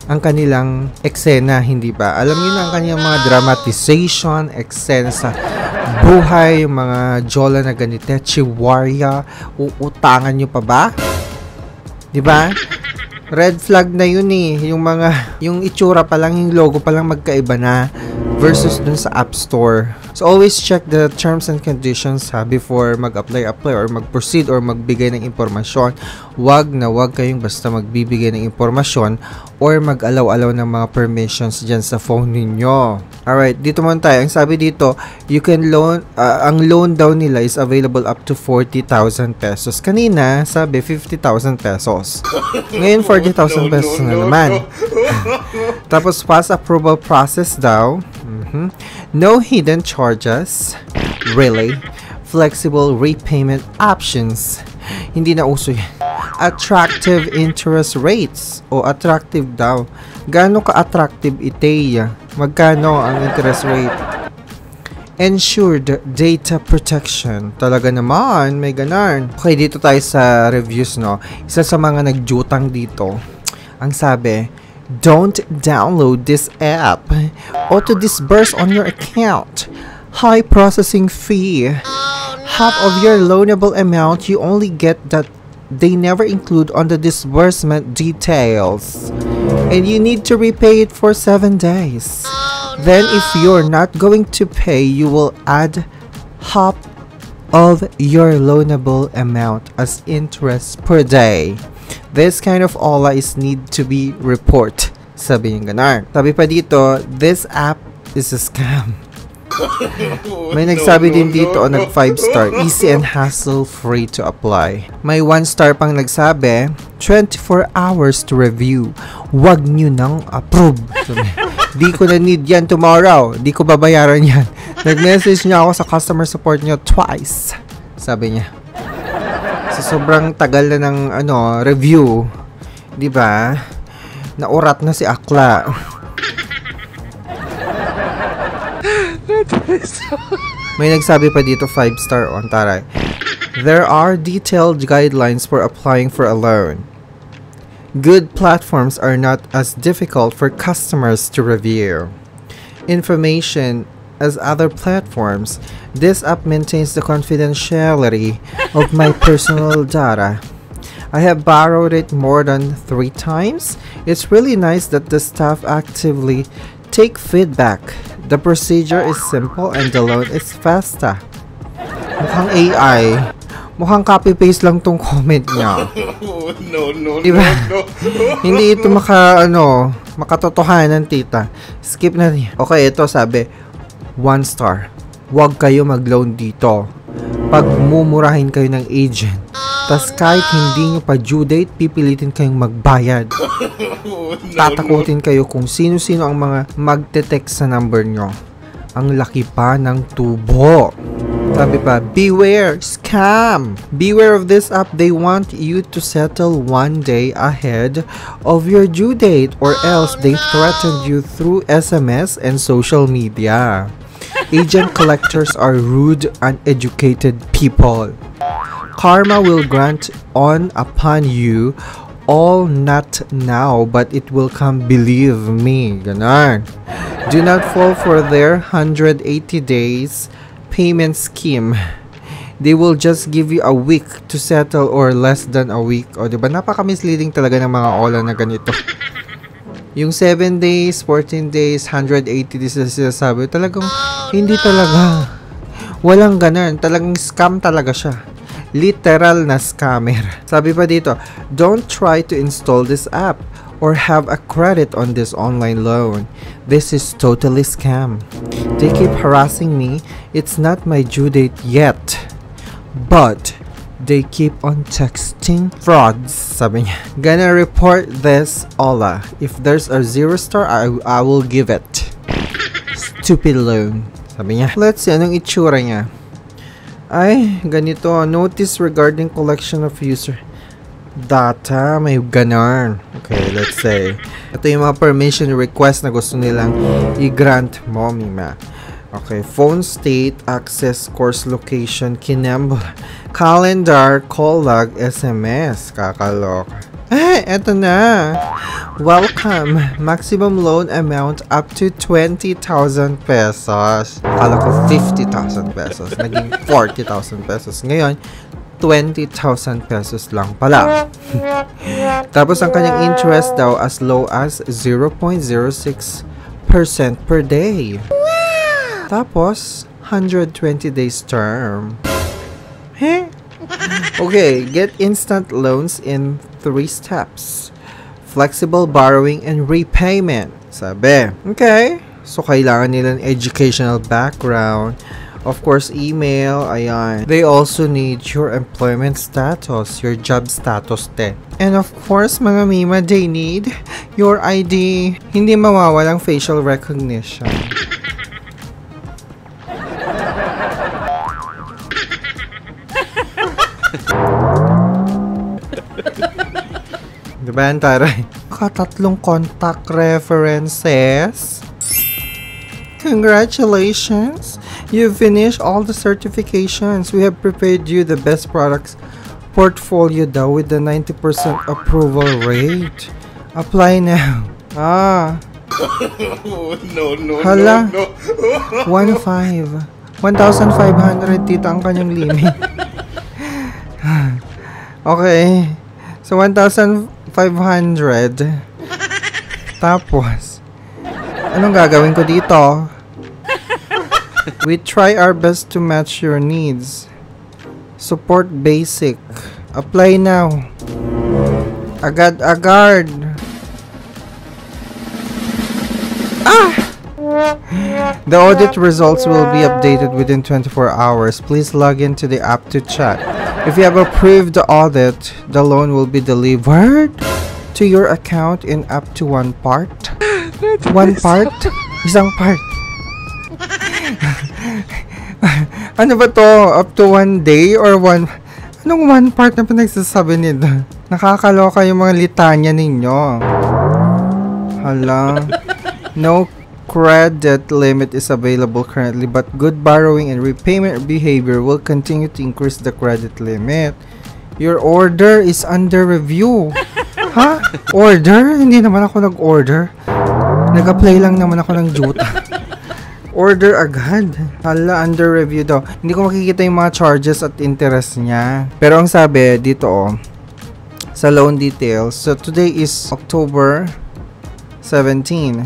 ang kanilang eksena, hindi ba? Alam nyo na ang kanilang mga dramatization, eksena sa buhay, yung mga jola na ganito, chiwarya, uutangan nyo pa ba? Di ba? Red flag na yun eh. Yung itsura pa lang, yung logo pa lang magkaiba na versus dun sa App Store. So, always check the terms and conditions before mag-apply or mag-proceed or magbigay ng impormasyon. Wag kayong basta magbibigay ng impormasyon or mag-alaw-alaw ng mga permissions dyan sa phone ninyo. Alright, dito muna tayo. Ang sabi dito, you can loan, ang loan daw nila is available up to 40,000 pesos. Kanina, sabi 50,000 pesos. Ngayon, 40,000 pesos na naman. Tapos, fast approval process daw. No hidden charges. Really? Flexible repayment options. Hindi na uso yan. Attractive interest rates. O attractive daw. Gaano ka-attractive iteya? Magkano ang interest rate? Ensured data protection. Talaga naman, may ganan. Okay, dito tayo sa reviews, no? Isa sa mga nagjutang dito. Ang sabi, don't download this app. Auto disburse on your account. High processing fee. Half of your loanable amount you only get that they never include on the disbursement details. And you need to repay it for 7 days. Then if you're not going to pay, you will add half of your loanable amount as interest per day. This kind of OLA is need to be report. Sabi yung ganar. Sabi pa dito, this app is a scam. May nagsabi din dito o nag 5-star, easy and hassle-free to apply. May 1-star pang nagsabi, 24 hours to review. Wag nyo nang approve. Di ko na need yan tomorrow. Di ko babayaran yan. Nag-message niya ako sa customer support nyo twice. Sabi niya. So, sobrang tagal na ng review. 'Di ba? Naurat na si Akla. May nagsabi pa dito 5-star on taray. There are detailed guidelines for applying for a loan. Good platforms are not as difficult for customers to review. Information as other platforms, this app maintains the confidentiality of my personal data. I have borrowed it more than 3 times. It's really nice that the staff actively take feedback. The procedure is simple and the loan is faster. Mukhang AI. Mukhang copy-paste lang tong comment niya. No, Diba? Hindi ito makatotohanan, tita. Skip na niya. Okay, ito sabi, 1 star. Huwag kayo mag-loan dito. Pag mumurahin kayo ng agent, tas kahit hindi nyo pa due date, pipilitin kayong magbayad. Tatakutin kayo kung sino-sino ang mga magte-text sa number nyo. Ang laki pa ng tubo. Sabi pa, beware, scam! Beware of this app. They want you to settle 1 day ahead of your due date or else they threaten you through SMS and social media. Agent collectors are rude, uneducated people. Karma will grant on upon you all, not now, but it will come, believe me. Ganon. Do not fall for their 180 days payment scheme. They will just give you a week to settle or less than a week. O, diba? Napaka-misleading talaga ng mga ola na ganito. Yung 7 days, 14 days, 180 days na sinasabi, talagang hindi talaga. Walang ganun. Talagang scam talaga siya. Literal na scammer. Sabi pa dito, don't try to install this app or have a credit on this online loan. This is totally scam. They keep harassing me. It's not my due date yet. But they keep on texting frauds. Sabi niya, gonna report this, Ola. If there's a 0 star, I will give it. Stupid loan. Sabi niya. Let's see, anong itsura niya? Ay, ganito. Notice regarding collection of user data. May ganon. Okay, let's say. Ito yung mga permission request na gusto nilang i-grant mo, Mima. Okay, phone state, access, course location, kinembol, calendar, call log, SMS. Kakalok. Eh, eto na. Welcome. Maximum loan amount up to 20,000 pesos. Akala ko 50,000 pesos. Naging 40,000 pesos. Ngayon, 20,000 pesos lang pala. Tapos ang kanyang interest daw as low as 0.06% per day. Tapos, 120 days term. Heh? Okay, get instant loans in 3 steps. Flexible borrowing and repayment. Sabi. Okay. So, kailangan nila ng educational background. Of course, email. Ayan. They also need your employment status. Your job status, te. And of course, mga Mima, they need your ID. Hindi mawawalang facial recognition. Diba yan, taray? Katatlong contact references. Congratulations! You've finished all the certifications. We have prepared you the best products portfolio daw with the 90% approval rate. Apply now. Ah. No. Hala. 1,500, tita, ang kanyang limit. Okay. So, 1,500. Tapos, anong gagawin ko dito? We try our best to match your needs. Support basic. Apply now. Agad-agad. The audit results will be updated within 24 hours. Please log into the app to chat. If you have approved the audit, the loan will be delivered to your account in up to 1 part. 1 part? Isang part. Ano ba to? Up to 1 day or 1... Anong 1 part na pinagsasabi nito? Nakakaloka yung mga litanya ninyo. Hala. No credit limit is available currently, but good borrowing and repayment behavior will continue to increase the credit limit. Your order is under review. Ha? Order? Hindi naman ako nag-order. Nag-apply lang naman ako ng juta. Order agad. Hala, under review daw. Hindi ko makikita yung mga charges at interest niya. Pero ang sabi dito, sa loan details. So, today is October 17.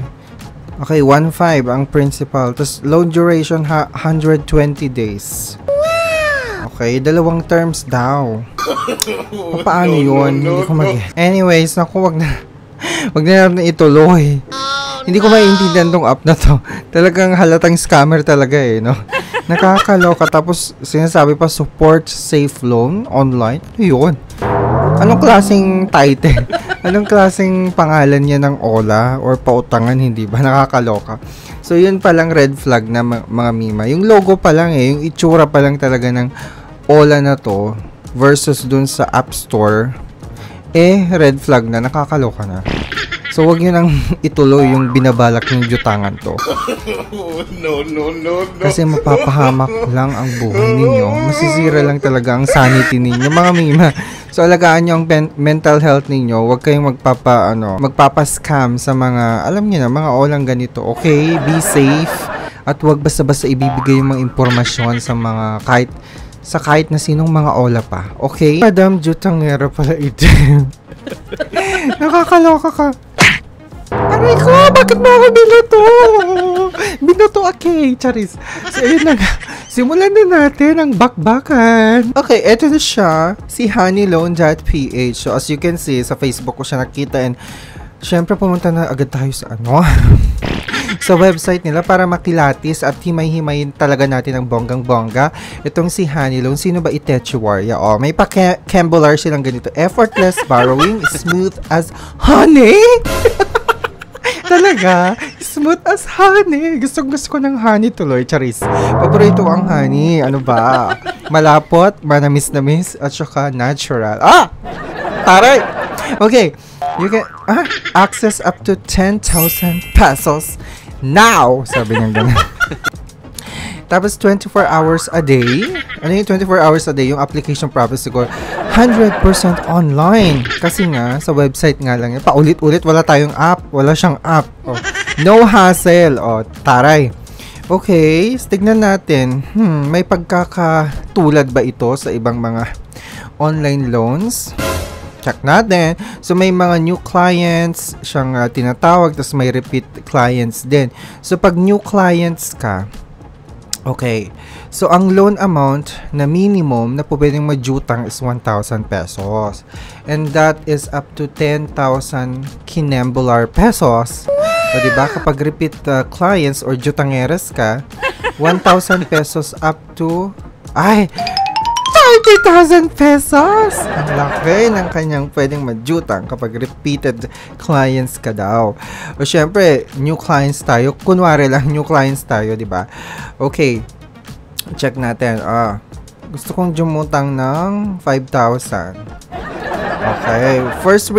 Okay, 1.5 ang principal. Tapos, loan duration 120 days. Okay, dalawang terms daw. Paano yun? Hindi ko Anyways, naku, wag na natin ituloy. Hindi ko maintindihan tong app na to. Talagang halatang scammer talaga eh, no? Nakakaloka. Tapos, sinasabi pa, support safe loan online. Ano yun? Anong klaseng title? Anong klaseng pangalan niya ng OLA or pautangan, hindi ba? Nakakaloka. So, yun palang red flag na mga mima. Yung logo pa lang eh, yung itsura pa lang talaga ng OLA na to versus dun sa App Store, red flag na, nakakaloka na. So, wag nyo nang ituloy yung binabalak ng jutangan to. No. Kasi mapapahamak lang ang buhay ninyo. Masisira lang talaga ang sanity ninyo, mga mima. So, alagaan nyo ang mental health ninyo. Huwag kayong magpapa-scam sa mga, alam nyo na, mga olang ganito. Okay? Be safe. At huwag basta-basta ibibigay yung mga impormasyon sa mga kahit na sinong mga ola pa. Okay? Madam Jutangera pala ito. Nakakaloka ka. Aray ko, bakit mo ako binato? Binato, okay, charis. So, ayun na nga. Simulan na natin ang bakbakan. Okay, eto na siya. Si honeyloan.ph. So, as you can see, sa Facebook ko siya nakita and syempre pumunta na agad tayo sa sa website nila para makilatis at himay-himayin talaga natin ang bonggang-bongga. Itong si Honeyloan, sino ba itechuarya? Oh, may pa-cambular silang ganito. Effortless borrowing, smooth as honey. Talaga, smooth as honey. Gusto ko ng honey tuloy, charis. Paborito ko ang honey. Ano ba? Malapot, manamis-namis, at saka natural. Taray! Okay, you can access up to 10,000 pesos now. Sabi niya ganun. Tapos 24 hours a day. Ano yung 24 hours a day? Yung application process siguro 100% online. Kasi nga, sa website nga lang. Paulit-ulit, wala tayong app. Wala siyang app. Oh. No hassle. Taray. Okay, tignan natin. May pagkakatulad ba ito sa ibang mga online loans? Check natin. So, may mga new clients siyang tinatawag, tapos may repeat clients din. So, pag new clients ka, okay. So, ang loan amount na minimum na po pwedeng majutang is 1,000 pesos. And that is up to 10,000 kinembular pesos. O, diba? Kapag repeat clients or jutangeres ka, 1,000 pesos up to 30,000 pesos! Ang laki ng kanyang pwedeng majutang kapag repeated clients ka daw. O syempre, new clients tayo. Kunwari lang, new clients tayo, di ba? Okay. Check natin. Gusto kong jumutang ng 5,000. Okay. First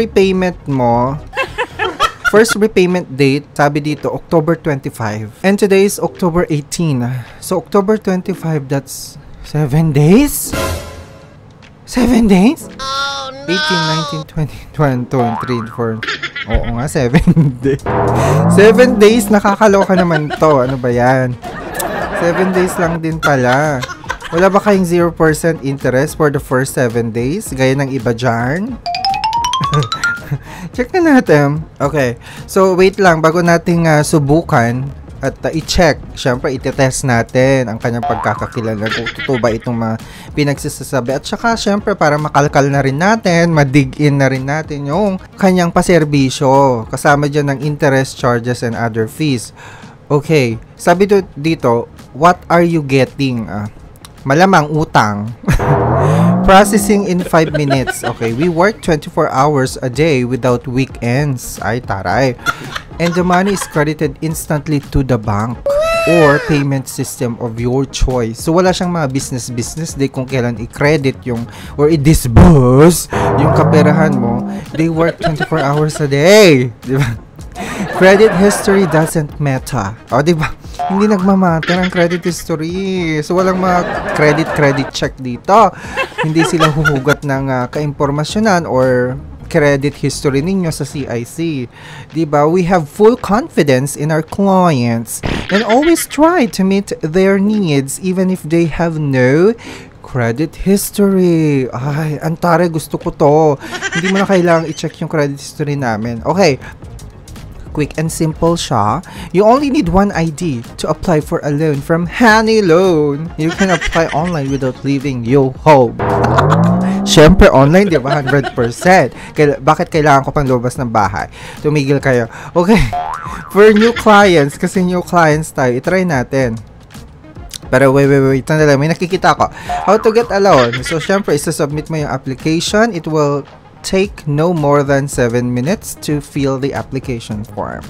repayment date, sabi dito, October 25. And today is October 18. So, October 25, that's 7 days? 7 days? Oh, no! 18, 19, 20, 21, 23, 24. Oo nga, 7 days. 7 days? Nakakaloka naman to. Ano ba yan? 7 days lang din pala. Wala ba kayong 0% interest for the first 7 days? Gaya ng iba dyan? Check na natin. Okay. So, wait lang. Bago nating subukan at i-check, syempre itetest natin ang kanyang pagkakakilala kung totoo ba itong mga pinagsasabi. At saka syempre para makalkal na rin natin, ma-dig in na rin natin yung kanyang paserbisyo. Kasama dyan ng interest, charges, and other fees. Okay, sabi dito, what are you getting? Malamang utang. Processing in 5 minutes. Okay, we work 24 hours a day without weekends. Ay, taray. And the money is credited instantly to the bank or payment system of your choice. So, wala siyang mga business day kung kailan i-credit yung or i-disburse yung kaperahan mo. They work 24 hours a day. Diba? Credit history doesn't matter. O, diba? Hindi nagmamatter ang credit history. So, walang mga credit check dito. Hindi sila huhugot ng kaimpormasyonan or credit history ninyo sa CIC. Diba? We have full confidence in our clients and always try to meet their needs even if they have no Credit history. Ay, antare, gusto ko to. Hindi mo na kailangang i-check yung credit history namin. Okay. Quick and simple siya. You only need one ID to apply for a loan from Honey Loan. You can apply online without leaving your home. Siyempre, online, di ba? 100%. Bakit kailangan ko pang lumabas ng bahay? Tumigil kayo. Okay. For new clients, kasi new clients tayo, itry natin. Pero wait na lang, may nakikita ko. How to get a loan. So, syempre, isa-submit mo yung application. It will take no more than 7 minutes to fill the application form.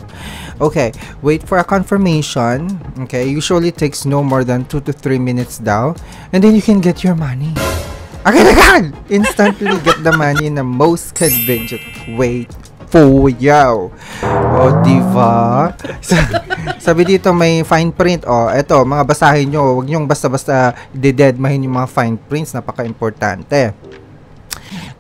Okay, wait for a confirmation. Okay, usually takes no more than 2 to 3 minutes daw. And then you can get your money. Agad! Instantly get the money in the most convenient way for you. O, diba? Sabi dito may fine print. O, eto, mga basahin nyo. Huwag nyong basta-basta deadmahin yung mga fine prints. Napaka-importante.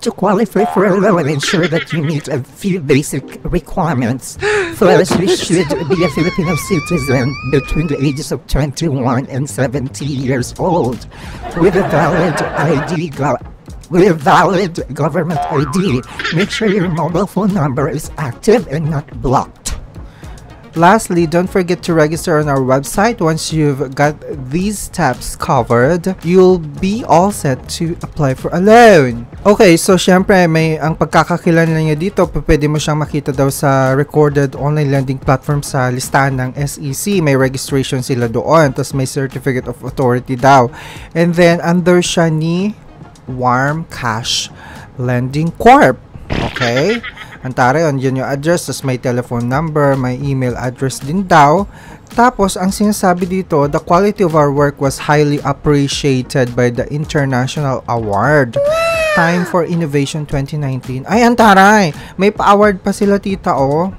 To qualify for a loan, ensure that you meet a few basic requirements. First, you should be a Filipino citizen between the ages of 21 and 70 years old with a valid ID. With a valid government ID, make sure your mobile phone number is active and not blocked. Lastly, don't forget to register on our website. Once you've got these steps covered, you'll be all set to apply for a loan. Okay, so syempre ang pagkakakilala niya dito, pwede mo siyang makita daw sa recorded online lending platform sa listahan ng SEC. May registration sila doon, tapos may certificate of authority daw. And then under siya ni Warm Cash Lending Corp. Okay? Antare, yun yung address, tas may telephone number, may email address din daw. Tapos, ang sinasabi dito, the quality of our work was highly appreciated by the International Award. Time for Innovation 2019. Ay, antaray! May pa-award pa sila, tita, oh.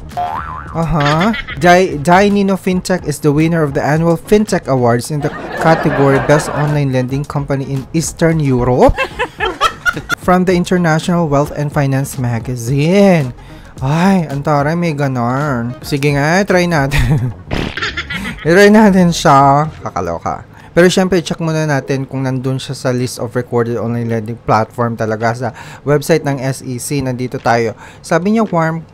Nino Fintech is the winner of the annual Fintech Awards in the category Best Online Lending Company in Eastern Europe from the International Wealth and Finance Magazine. Ay, antaray, may ganon. Sige nga, try natin. I-try natin siya. Kakaloka. Pero syempre, check muna natin kung nandun siya sa list of recorded online lending platform talaga sa website ng SEC. Nandito tayo. Sabi niya warm.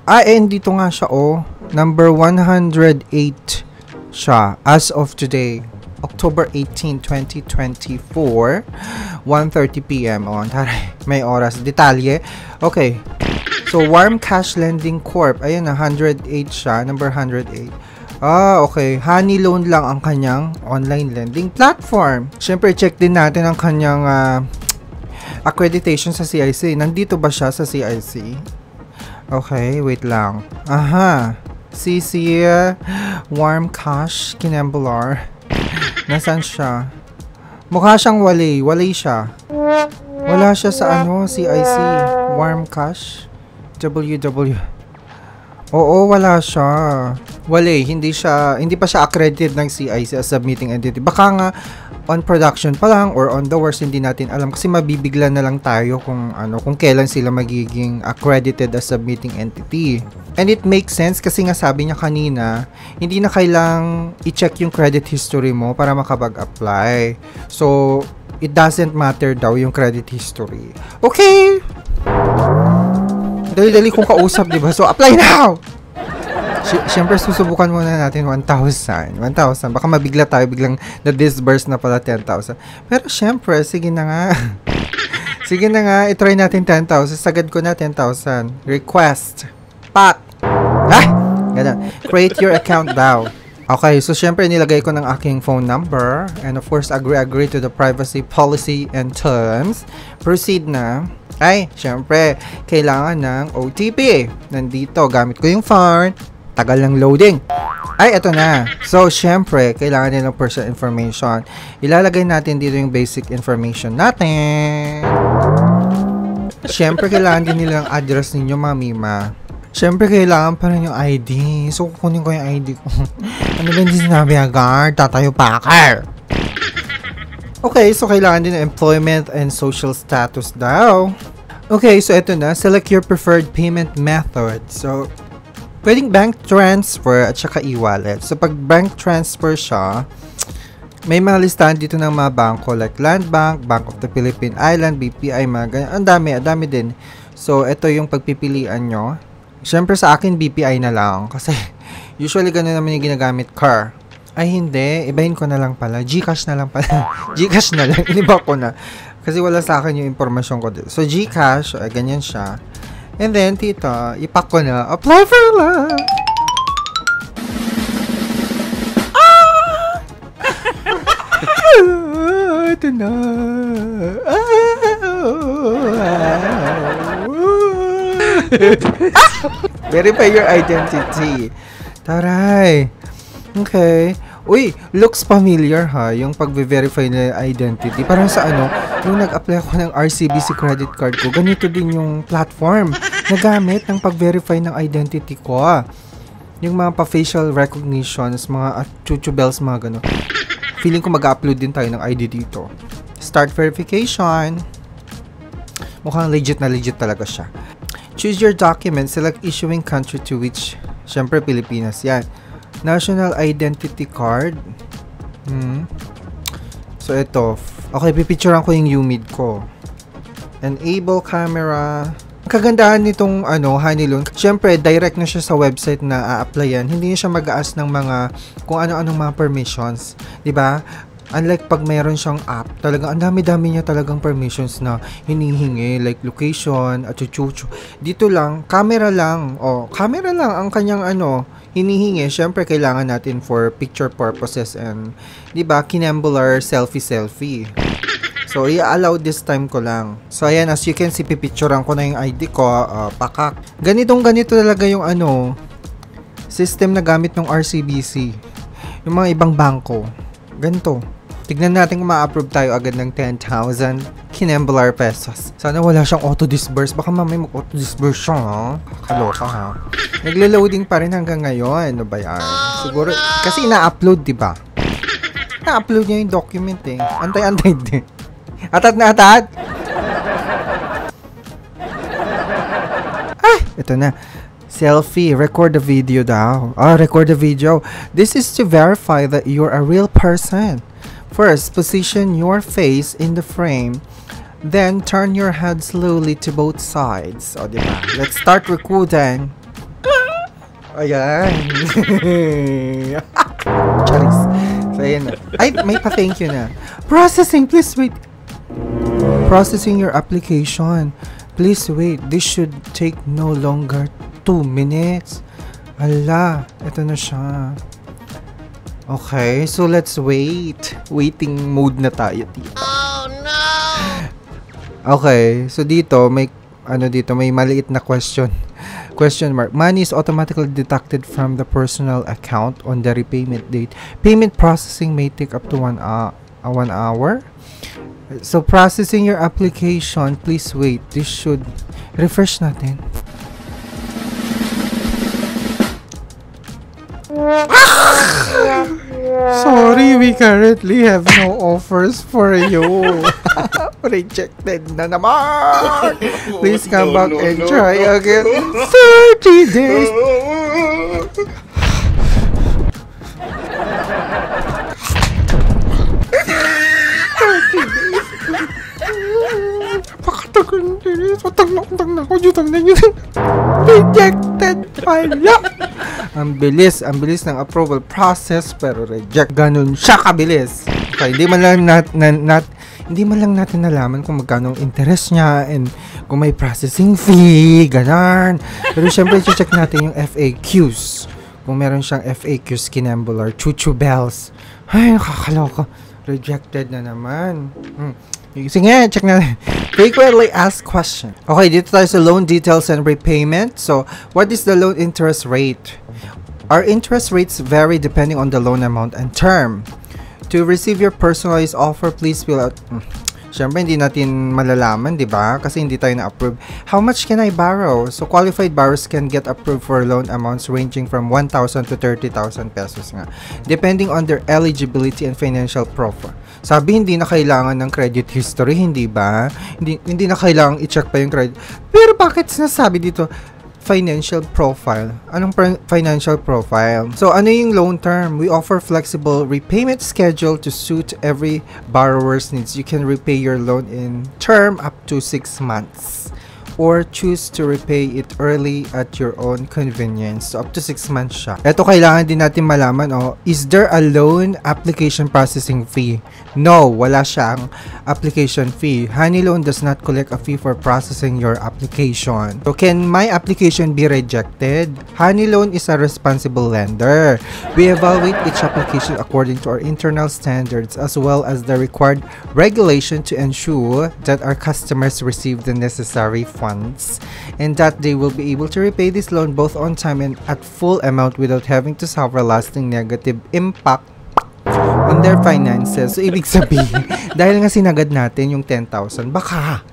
Dito nga siya, oh. Number 108 siya as of today. October 18, 2024. 1:30 PM. Oh, taray. May oras. Detalye. Okay. So, Warm Cash Lending Corp. Ayun na, 108 siya. Number 108. Okay. Honey Loan lang ang kanyang online lending platform. Siyempre, check din natin ang kanyang accreditation sa CIC. Nandito ba siya sa CIC? Okay, wait lang. CC Warm Cash Kinemblar. Nasaan siya? Mukha siyang wali. Wali siya. Wala siya sa CIC. Warm Cash. WW. Oo, wala siya. Wali, hindi pa siya accredited ng CIC as submitting entity. Baka nga on production pa lang or on the works, hindi natin alam kasi mabibigla na lang tayo kung kailan sila magiging accredited as submitting entity. And it makes sense kasi nga sabi niya kanina, hindi na kailang i-check yung credit history mo para makapag-apply. So, it doesn't matter daw yung credit history. Okay! Dali-dali kong kausap, diba? So, apply now! Siyempre, susubukan muna natin 1,000. 1,000. Baka mabigla tayo, biglang na-disburse na pala 10,000. Pero siyempre, sige na nga. Sige na nga, itry natin 10,000. Sagad ko na 10,000. Request. Pat! Ganun. Create your account daw. Okay, so syempre nilagay ko ng aking phone number. And of course, agree to the privacy policy and terms. Proceed na. Syempre, kailangan ng OTP. Nandito, gamit ko yung phone. Tagal ng loading. Eto na. So, syempre, kailangan din ng personal information. Ilalagay natin dito yung basic information natin. Syempre, kailangan din nila ang address ninyo, mamima. Syempre, kailangan pa rin yung ID. So, kukunin ko yung ID ko. Ano ba hindi sinabi agad? Tatayo pakar. Okay, so kailangan din ng employment and social status daw. Okay, so eto na. Select your preferred payment method. So, pwedeng bank transfer at saka e-wallet. So, pag bank transfer siya, May mga listahan dito ng mga bangko like Land Bank, Bank of the Philippine Island, BPI, mga ganyan. Ang dami din. So, ito yung pagpipilian nyo. Siyempre sa akin, BPI na lang. Kasi, usually ganun naman yung ginagamit car. Ay, hindi. Ibahin ko na lang pala. GCash na lang pala. GCash na lang. Iniba ko na. Kasi wala sa akin yung informasyon ko dito. So, GCash, ganyan siya. And then, tita, ipak ko na. Apply for love! Ito na. Verify your identity. Taray. Okay. Uy, looks familiar ha, yung pag-verify na identity. Parang sa yung nag-apply ako ng RCBC credit card ko, ganito din yung platform na gamit ng pag-verify ng identity ko. Yung mga pa-facial recognitions, mga chuchu bells, mga gano'n. Feeling ko mag-upload din tayo ng ID dito. Start verification. Mukhang legit na legit talaga siya. Choose your document. Select issuing country to which. Siyempre, Pilipinas yan. National identity card. So, ito. Okay, pipicturean ko yung UMID ko. Enable camera. Kagandahan nitong Honey Loan, syempre direct na siya sa website na a-applyan. Hindi siya mag-aas ng mga kung ano-anong mga permissions, 'di ba? Unlike pag mayroon siyang app, talagang ang dami-dami niya talagang permissions na hinihingi, like location, at chuchu. Dito lang, camera lang ang kanyang hinihingi. Syempre kailangan natin for picture purposes and 'di ba, kinambular selfie. So, i-allow this time ko lang. So, ayan, as you can see, pipicturean ko na yung ID ko, pakak. Ganito talaga yung system na gamit ng RCBC. Yung mga ibang bangko. Ganito. Tignan natin kung ma-approve tayo agad ng 10,000 kinambular pesos. Sana wala siyang auto-disburse. Baka mamay mag-auto-disburse siya, ha? Kakaloka, ha? Nagle-loading pa rin hanggang ngayon. Ano ba yan? Siguro, kasi ina-upload, diba? Na-upload niya yung document, eh. Antay-antay din. Atat na atat! Ito na. Selfie. Record the video daw. Record the video. This is to verify that you're a real person. First, position your face in the frame. Then, turn your head slowly to both sides. Diba? Let's start recording. Ayan. Charis. So, ayan na. Ay, may pa-thank you na. Processing. Please wait. Processing your application. Please wait. This should take no longer 2 minutes. Ala, ito na siya. Okay, so let's wait. Waiting mode na tayo dito. Oh no. Okay, so dito may may maliit na question. Question mark. Money is automatically deducted from the personal account on the repayment date. Payment processing may take up to 1 hour. So, processing your application, please wait. This should refresh natin. Sorry, we currently have no offers for you. Rejected na naman. Please come back and try again in 30 days. Pakatagal din. Utang na ako. Rejected pala. Ang bilis ng approval process pero reject. Ganun siya kabilis. Okay, hindi man lang natin nalaman kung magkano ang interest niya and kung may processing fee, ganun. Pero syempre, check natin yung FAQs. Kung meron siyang FAQs, kinambular, chuchu bells. Ay, nakakaloka. Rejected na naman. Sige, check natin. Frequently asked question. Okay, dito tayo sa loan details and repayment. So, what is the loan interest rate? Our interest rates vary depending on the loan amount and term. To receive your personalized offer, please fill out... Siyempre, hindi natin malalaman, di ba? Kasi hindi tayo na-approve. How much can I borrow? So, qualified borrowers can get approved for loan amounts ranging from 1,000 to 30,000 pesos nga. Depending on their eligibility and financial profile. Sabi, hindi na kailangan ng credit history, hindi ba? Hindi na kailangan i-check pa yung credit. Pero bakit sinasabi dito, financial profile. Anong financial profile? So, ano yung loan term? We offer flexible repayment schedule to suit every borrower's needs. You can repay your loan in term up to 6 months. Or choose to repay it early at your own convenience. So, up to 6 months siya. Ito, kailangan din natin malaman, is there a loan application processing fee? No, wala siyang application fee. Honey Loan does not collect a fee for processing your application. So, can my application be rejected? Honey Loan is a responsible lender. We evaluate each application according to our internal standards as well as the required regulation to ensure that our customers receive the necessary funds and that they will be able to repay this loan both on time and at full amount without having to suffer lasting negative impact on their finances. So, ibig sabihin, dahil nga sinagad natin yung 10,000, baka,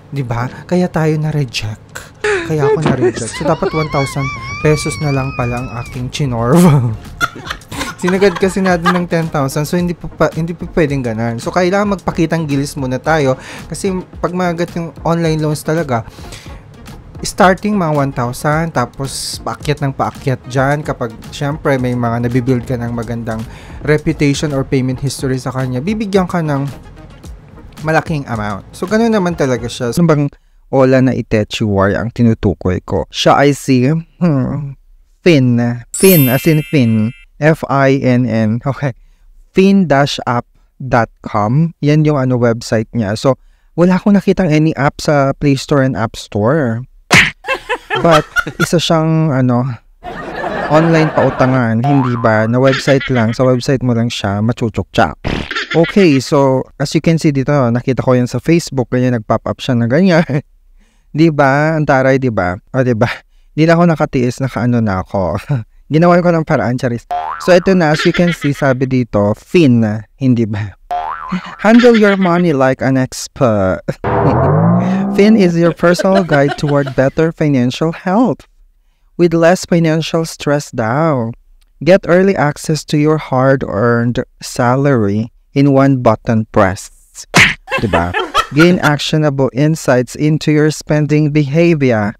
di ba? Kaya tayo na-reject. Kaya ako na-reject. So, dapat 1,000 pesos na lang pala ang aking chinorv. Sinagad kasi natin ng 10,000, so hindi pa pwedeng ganun. So, kailangan magpakitang gilis muna tayo kasi pag magat yung online loans talaga, starting mga 1,000, tapos paakyat ng paakyat dyan kapag syempre may mga nabibuild ka ng magandang reputation or payment history sa kanya, bibigyan ka ng malaking amount. So, ganun naman talaga siya. So, bang Ola na Itechuwar ang tinutukoy ko? Siya ay si Fin as in Fin. F-I-N-N. Okay. Fin-app.com. Yan yung website niya. So, wala akong nakitang any app sa Play Store and App Store. But, isa siyang, online pautangan. Hindi ba? Na website lang. Sa website mo lang siya, machuchok-chak. Okay, so, as you can see dito, nakita ko yan sa Facebook. Ganyan, nag-pop up siya na ganyan. Di ba? Ang taray, di ba? O, di ba? Hindi na ako nakatiis, nakaano na ako. Ginawa ko ng paraan, charis. So, ito na, as you can see, sabi dito, Fin, hindi ba? Handle your money like an expert. Fin is your personal guide toward better financial health. With less financial stress down. Get early access to your hard-earned salary in one button press. Diba? Gain actionable insights into your spending behavior.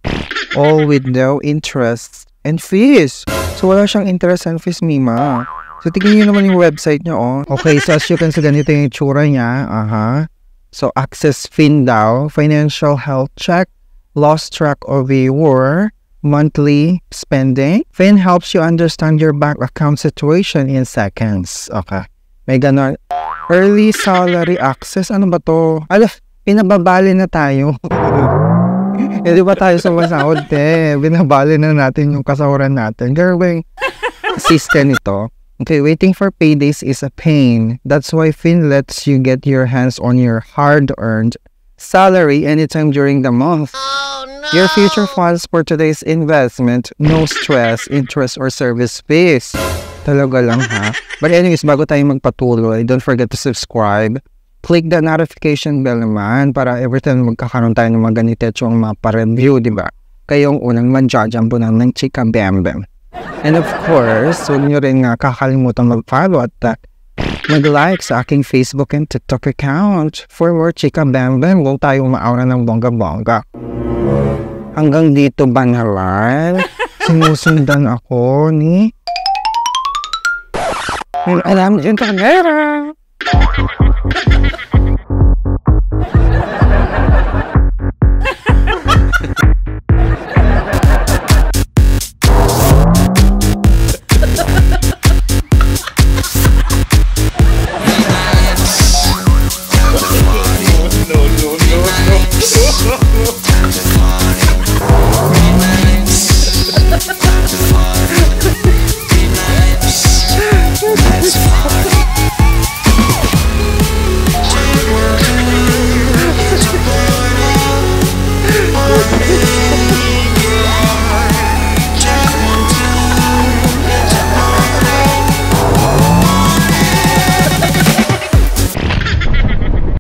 All with no interest and fees. So, wala siyang interest and fees, Mima. So, tignan nyo naman yung website niya, Okay, so as you can see, ganito yung itsura niya. So, access Fin daw, financial health check, lost track of your monthly spending. Fin helps you understand your bank account situation in seconds. Okay. May ganon. Early salary access. Ano ba to? Pinababali na tayo. Di ba tayo sa masahod, binabali na natin yung kasahuran natin. Gawing system ito. Okay, waiting for paydays is a pain. That's why Fin lets you get your hands on your hard-earned salary anytime during the month. Oh, no! Your future funds for today's investment, no stress, interest, or service fees. Talaga lang, ha? But anyways, bago tayo magpatuloy, don't forget to subscribe. Click the notification bell naman para every time magkakaroon tayo ng mga ganito yung mga pa-review, di ba? Kayong unang manjajampo ng Chika Bam Bam. And of course, huwag nyo rin kakalimutan mag-follow at mag-like sa aking Facebook and TikTok account for more Chika Bam Bam. Huwag tayo umaura ng bongga-bongga. Hanggang dito ba naman? Sinusundan ako ni... Alam yung kamera!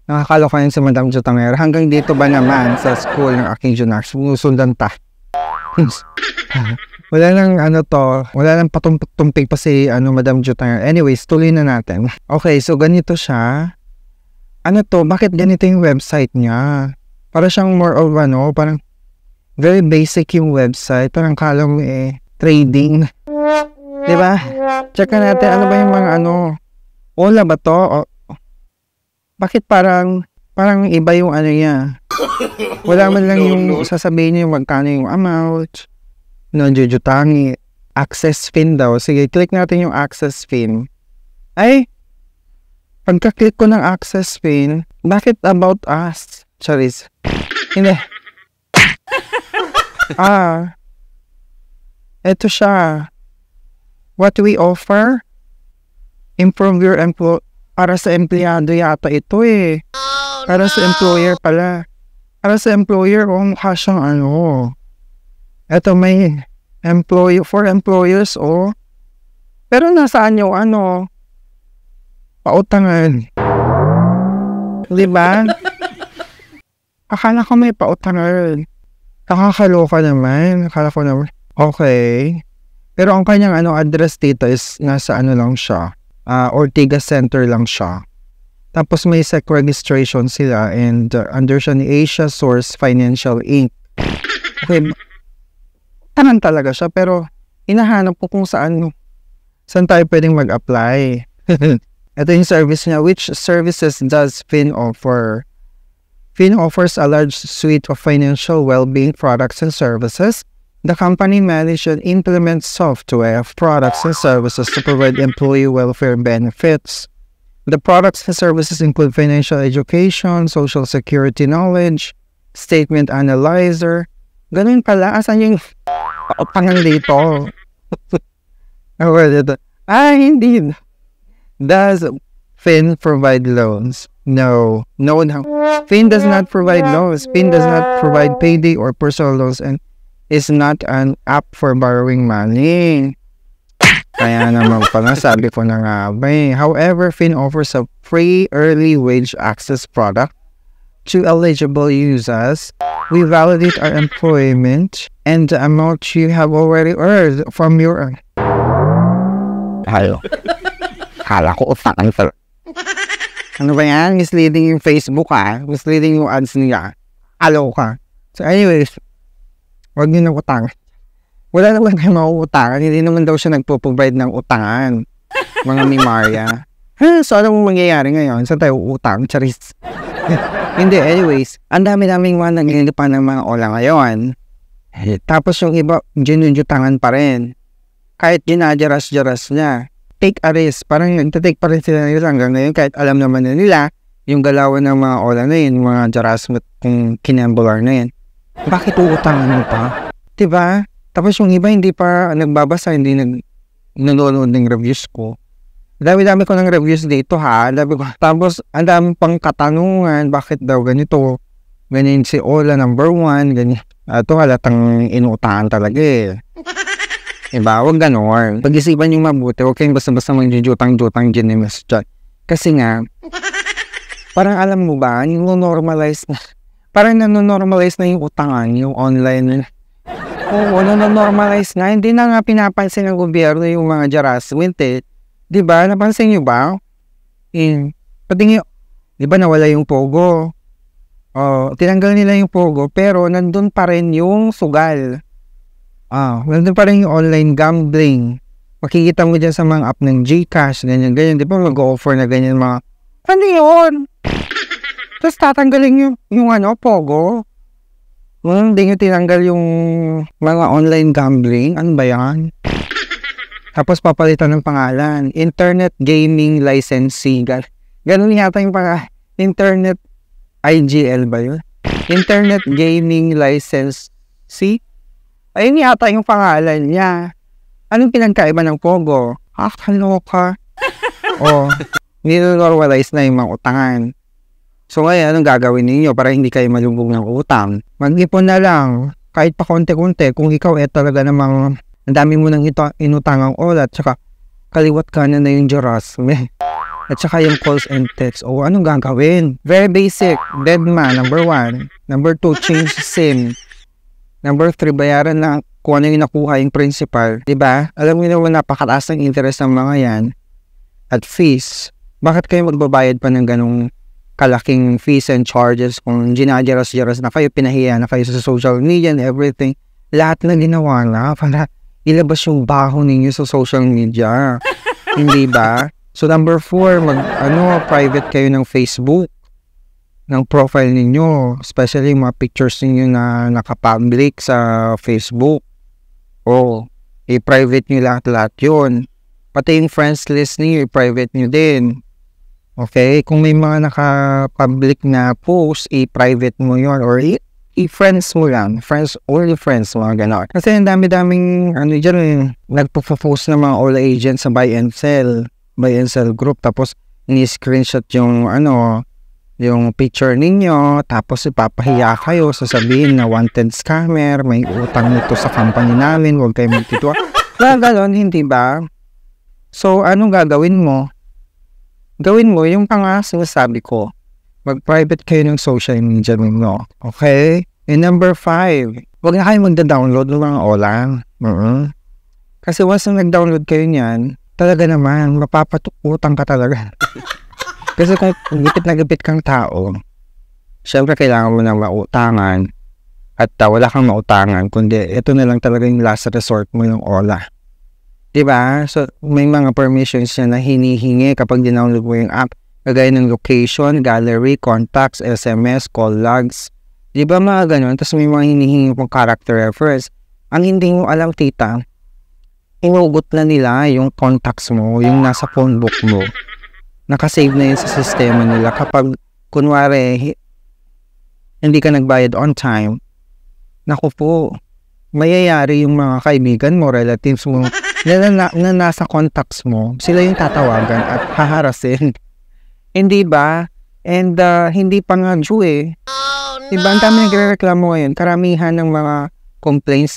Nakakaloka yun sa Madam Jutangera. Hanggang dito ba naman sa school ng aking Junar? Sumusundan ta. Wala nang wala nang patumpik pa si Madam Jutangera. Anyways, tuloy na natin. Okay, so ganito siya. Bakit ganito yung website niya? Para siyang more of parang Very basic yung website. Parang kala mo trading. Diba? Check natin, ano ba yung mga Ola ba to? Bakit parang iba yung niya? Wala man lang yung sasabihin niyo magkano yung amount. Jujutangi. Access pin daw. Sige, click natin yung access pin. Ay! Pagka-click ko ng access pin, bakit about us? Charis. Hindi. Ito siya. What we offer? Improve your para sa empleyado yata ito Para sa employer pala. Para sa employer, mukha siyang Ito may for employers, Pero nasaan yung pautangan. Diba? Akala ko may pautangan. Nakakaloka naman. Akala ko naman. Okay. Pero ang kanyang address dito is nasa lang siya. Ortigas Center lang siya. Tapos may SEC registration sila and under siya ni Asia Source Financial Inc. Okay. Tanan talaga siya pero hinahanap ko kung saan tayo pwedeng mag-apply. Ito yung service niya. Which services does Fin offer? Fin offers a large suite of financial well-being products and services. The company manages and implements software of products and services to provide employee welfare benefits. The products and services include financial education, social security knowledge, statement analyzer. Ganun pala. Asan yung pangal dito? Hindi. Does Fin provide loans? No. Fin does not provide loans. Fin does not provide payday or personal loans and is not an app for borrowing money. Kaya naman pala, sabi ko na nga ba However, Fin offers a free early wage access product to eligible users. We validate our employment and the amount you have already earned from your... Kala ko utangan sir. Ano ba yan? Misleading yung Facebook Misleading yung ads niya. Ka. So anyways, huwag niyo nang utangan. Wala naman kayo mauutangan. Hindi naman daw siya nagpo-provide ng utangan. Mga mimarya. So ano mong mangyayari ngayon? Saan tayo uutang? Charis. Hindi, anyways. Ang dami-daming mga naglilipan ng mga Ola ngayon. Tapos yung iba, ginujutangan pa rin. Kahit ginajaras-jaras niya. Take a risk. Parang nagtatake pa rin sila nila hanggang ngayon. Kahit alam naman na nila yung galawan ng mga Ola na yun, mga jarasmat kung kinambular na yan. Bakit uutangan mo pa? Diba? Tapos yung iba hindi pa nagbabasa, hindi nanonood ng reviews ko. Dami-dami ko ng reviews dito Tapos ang dami pang katanungan, bakit daw ganito? Ganyan si Ola number 1, ganyan. Ito halatang inutangan talaga Diba? Huwag ganon. Pag-isipan yung mabuti, huwag kayong basta-basta mag-jutang-jutang dyan Kasi nga, parang alam mo ba, nanonormalize na. Parang nanonormalize na yung utangan, yung online Oo, nanonormalize nga. Hindi na nga pinapansin ng gobyerno yung mga harassment Diba? Napansin nyo ba? Pati nga, diba nawala yung Pogo? Tinanggal nila yung Pogo, pero nandun pa rin yung sugal. Nandun pa rin yung online gambling. Makikita mo dyan sa mga app ng GCash, ganyan. Diba mag-offer na ganyan mga, ano yun? Tapos tatanggalin yung Pogo. Hindi nyo tinanggal yung mga online gambling. Ano ba yan? Tapos papalitan ng pangalan. Internet Gaming Licensee. Ganun yata yung Internet IGL ba yun? Internet Gaming Licensee? Ayun yata yung pangalan niya. Anong pinagkaiba ng Pogo? Kaloka. Nilo-normalize na yung mga utangan. So ngayon, anong gagawin ninyo para hindi kayo malubog ng utang? Mag-ipon na lang, kahit pa konti-konti, kung ikaw talaga namang ang dami mo nang inutangang Ola, at saka kaliwat kanan na yung harassment. At saka yung calls and texts. Anong gagawin? Very basic. Deadma, number 1. Number 2, change SIM. Number 3, bayaran na kung ano yung nakuha yung principal. Diba? Alam mo naman napakataas ng interest ng mga yan. At fees. Bakit kayo magbabayad pa ng ganong kalaking fees and charges, kung ginajaras-jaras na kayo, pinahiya na kayo sa social media and everything, lahat na ginawa na para ilabas yung baho ninyo sa social media. Hindi ba? So number 4, private kayo ng Facebook, ng profile ninyo, especially mga pictures ninyo na nakapublic sa Facebook. I-private nyo lahat-lahat yun. Pati yung friends list niyo, i-private nyo din. Okay? Kung may mga naka-public na post, i-private mo yun or i-friends mo lang. Only friends, mga gano'n. Kasi ang dami-daming, dyan, nagpo-post ng mga all agents sa buy and sell group. Tapos, ni-screenshot yung, yung picture ninyo, tapos ipapahiya kayo, sasabihin na wanted scammer, may utang nito sa company namin, huwag kayo magtituwa. Gano'n, hindi ba? So, anong gagawin mo? Gawin mo yung sinasabi ko. Mag-private kayo ng social media ninyo. Okay? And number 5, huwag na kayo magda-download ng mga olang. Kasi once na nag-download kayo niyan, talaga naman, mapapatutang ka talaga. Kasi kung gipit na gipit kang tao, syempre kailangan mo ng mautangan at wala kang mautangan, kundi ito na lang talaga yung last resort mo, yung Ola. Diba? So, may mga permissions na hinihingi kapag dinownload mo yung app. Kagaya ng location, gallery, contacts, SMS, call logs. Diba mga ganun? Tapos may mga hinihingi pong character reference. Ang hindi mo alam, tita, inugot na nila yung contacts mo, yung nasa phone book mo. Nakasave na yun sa sistema nila. Kapag, kunwari, hindi ka nagbayad on time, naku po, mayayari yung mga kaibigan mo, relatives mo, na nasa contacts mo, sila yung tatawagan at haharasin. Hindi ba? And hindi pa nga due eh. Diba, ang dami nagre-reklamo ngayon. Karamihan ng mga complaints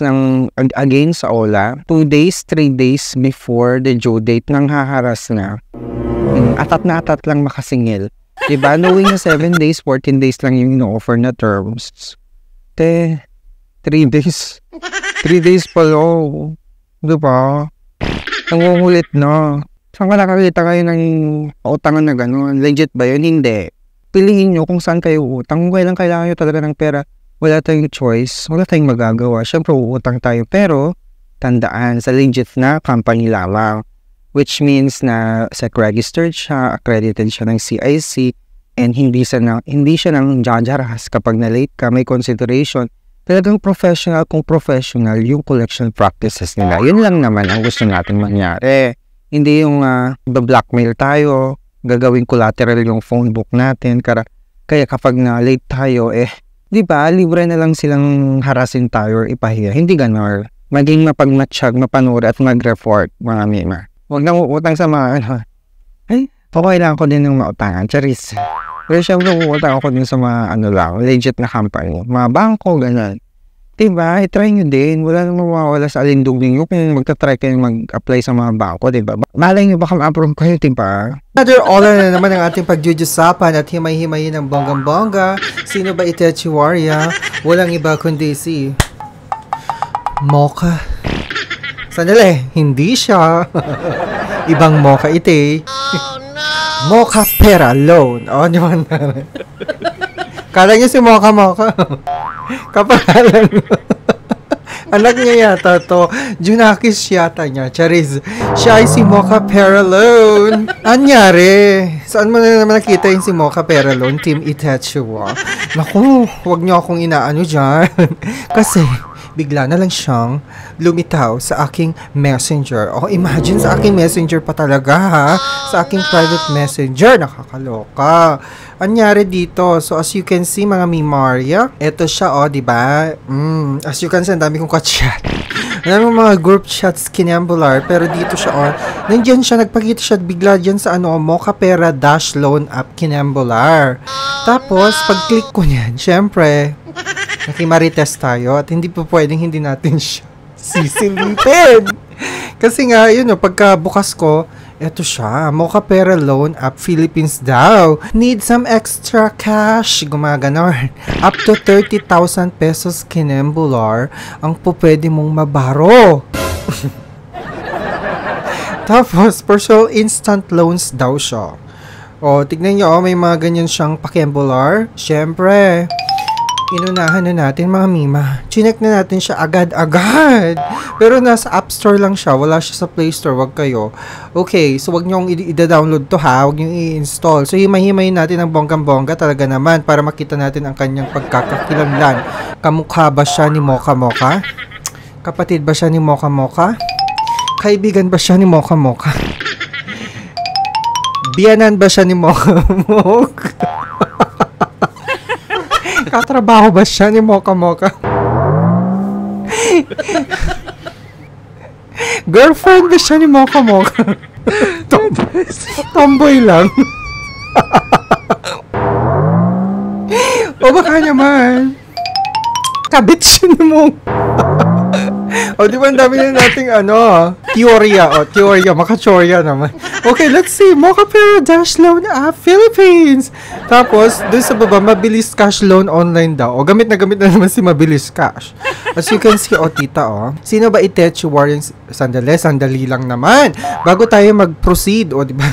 against sa OLA, 2 days, 3 days before the due date nang haharas na. Atat na atat lang makasingil. Diba? Knowing na 7 days, 14 days lang yung ino-offer na terms. 3 days. 3 days pa lo. Diba? Nangungulit na. Saan ka nakakita kayo ng utangan na gano'n? Legit ba yun? Hindi. Piliin nyo kung saan kayo utang. Kung kailangan nyo talaga ng pera, wala tayong choice. Wala tayong magagawa. Siyempre, uutang tayo. Pero, tandaan, sa legit na company lamang. Which means na SEC-registered siya, accredited siya ng CIC, and hindi siya nang jajaras kapag na-late ka, may consideration. Talagang professional kung professional yung collection practices nila. Yun lang naman ang gusto natin mangyari. Hindi yung blackmail tayo, gagawing collateral yung phone book natin, kaya kapag na-late tayo, di ba, libre na lang silang harasin tayo or ipahiya. Hindi ganon. Maging mapagmatsyag, mapanuri at mag-report, mga mima. Huwag nang uutang sa mga kailangan ko din ng mautangan. Charis. Pero syempre, uutang ako din sa mga legit na company. Mga bangko, gano'n. Diba? I-try nyo din. Wala namang mawawala sa alindog ninyo kung magta-try kayo mag-apply sa mga bangko, diba? Malay nyo baka ma-approve kayo, diba? Another honor na naman ang ating pagjujusapan at himay-himayin ng bonggang-bongga. Sino ba Itechiwaria? Walang iba kundi si Mocha. Sandali, hindi siya. Ibang Mocha ite. Mocha Pera Loan. O, di ba na? Kala niyo si Mocha. Kapalan. Anak niya yata to. Junakis yata niya. Charis. Siya ay si Mocha Pera Loan. Anyari? Saan mo na naman nakita yung si Mocha Pera Loan? Team Itechiwa. Naku, huwag niyo akong inaano dyan. Kasi, bigla na lang siyang lumitaw sa aking messenger. Oh, imagine sa aking messenger pa talaga, ha? Sa aking private messenger. Nakakaloka. Anyari dito? So, as you can see, mga Mimaria, eto siya, diba? As you can see, ang dami kong ka-chat. Ang mga group chats kinambular, pero dito siya, nandiyan siya, nagpakita siya bigla dyan sa Mocha Pera Dash Loan App Kinambular. Tapos, pag-click ko niyan, syempre, nakimarites tayo at hindi po pwedeng hindi natin siya sisilipin. Kasi nga, pagka bukas ko, eto siya, Mocha Pera Loan App Philippines daw. Need some extra cash. Gumaganon. Up to 30,000 pesos kinambular ang po pwede mong mabaro. Tapos, personal instant loans daw siya. O, tignan nyo, may mga ganyan siyang pakembolar. Siyempre, inunahan na natin mga mima. Chinek na natin siya agad-agad. Pero nasa App Store lang siya. Wala siya sa Play Store. Wag kayo. Okay, so wag nyo i-download to ha. Wag nyo i-install. So, himay-himayin natin ang bonggang-bongga talaga naman para makita natin ang kanyang pagkakakilanlan. Kamukha ba siya ni Mocha Mocha? Kapatid ba siya ni Mocha Mocha? Kaibigan ba siya ni Mocha Mocha? Biyanan ba siya ni Mocha Mocha? Katrabaho ba siya ni Mocha Mocha? Girlfriend ba siya ni Mocha Mocha? Tomboy lang. O baka naman kabit siya ni Mocha. O di ba ang dami na nating teorya, makachorya naman. Okay, let's see. Mocha Pero Dash Loan App Philippines. Tapos, dun sa baba, Mabilis Cash Loan online daw. O gamit na naman si Mabilis Cash. As you can see, tita, sino ba itechi warning? Sandali lang naman. Bago tayo mag-proceed, di ba?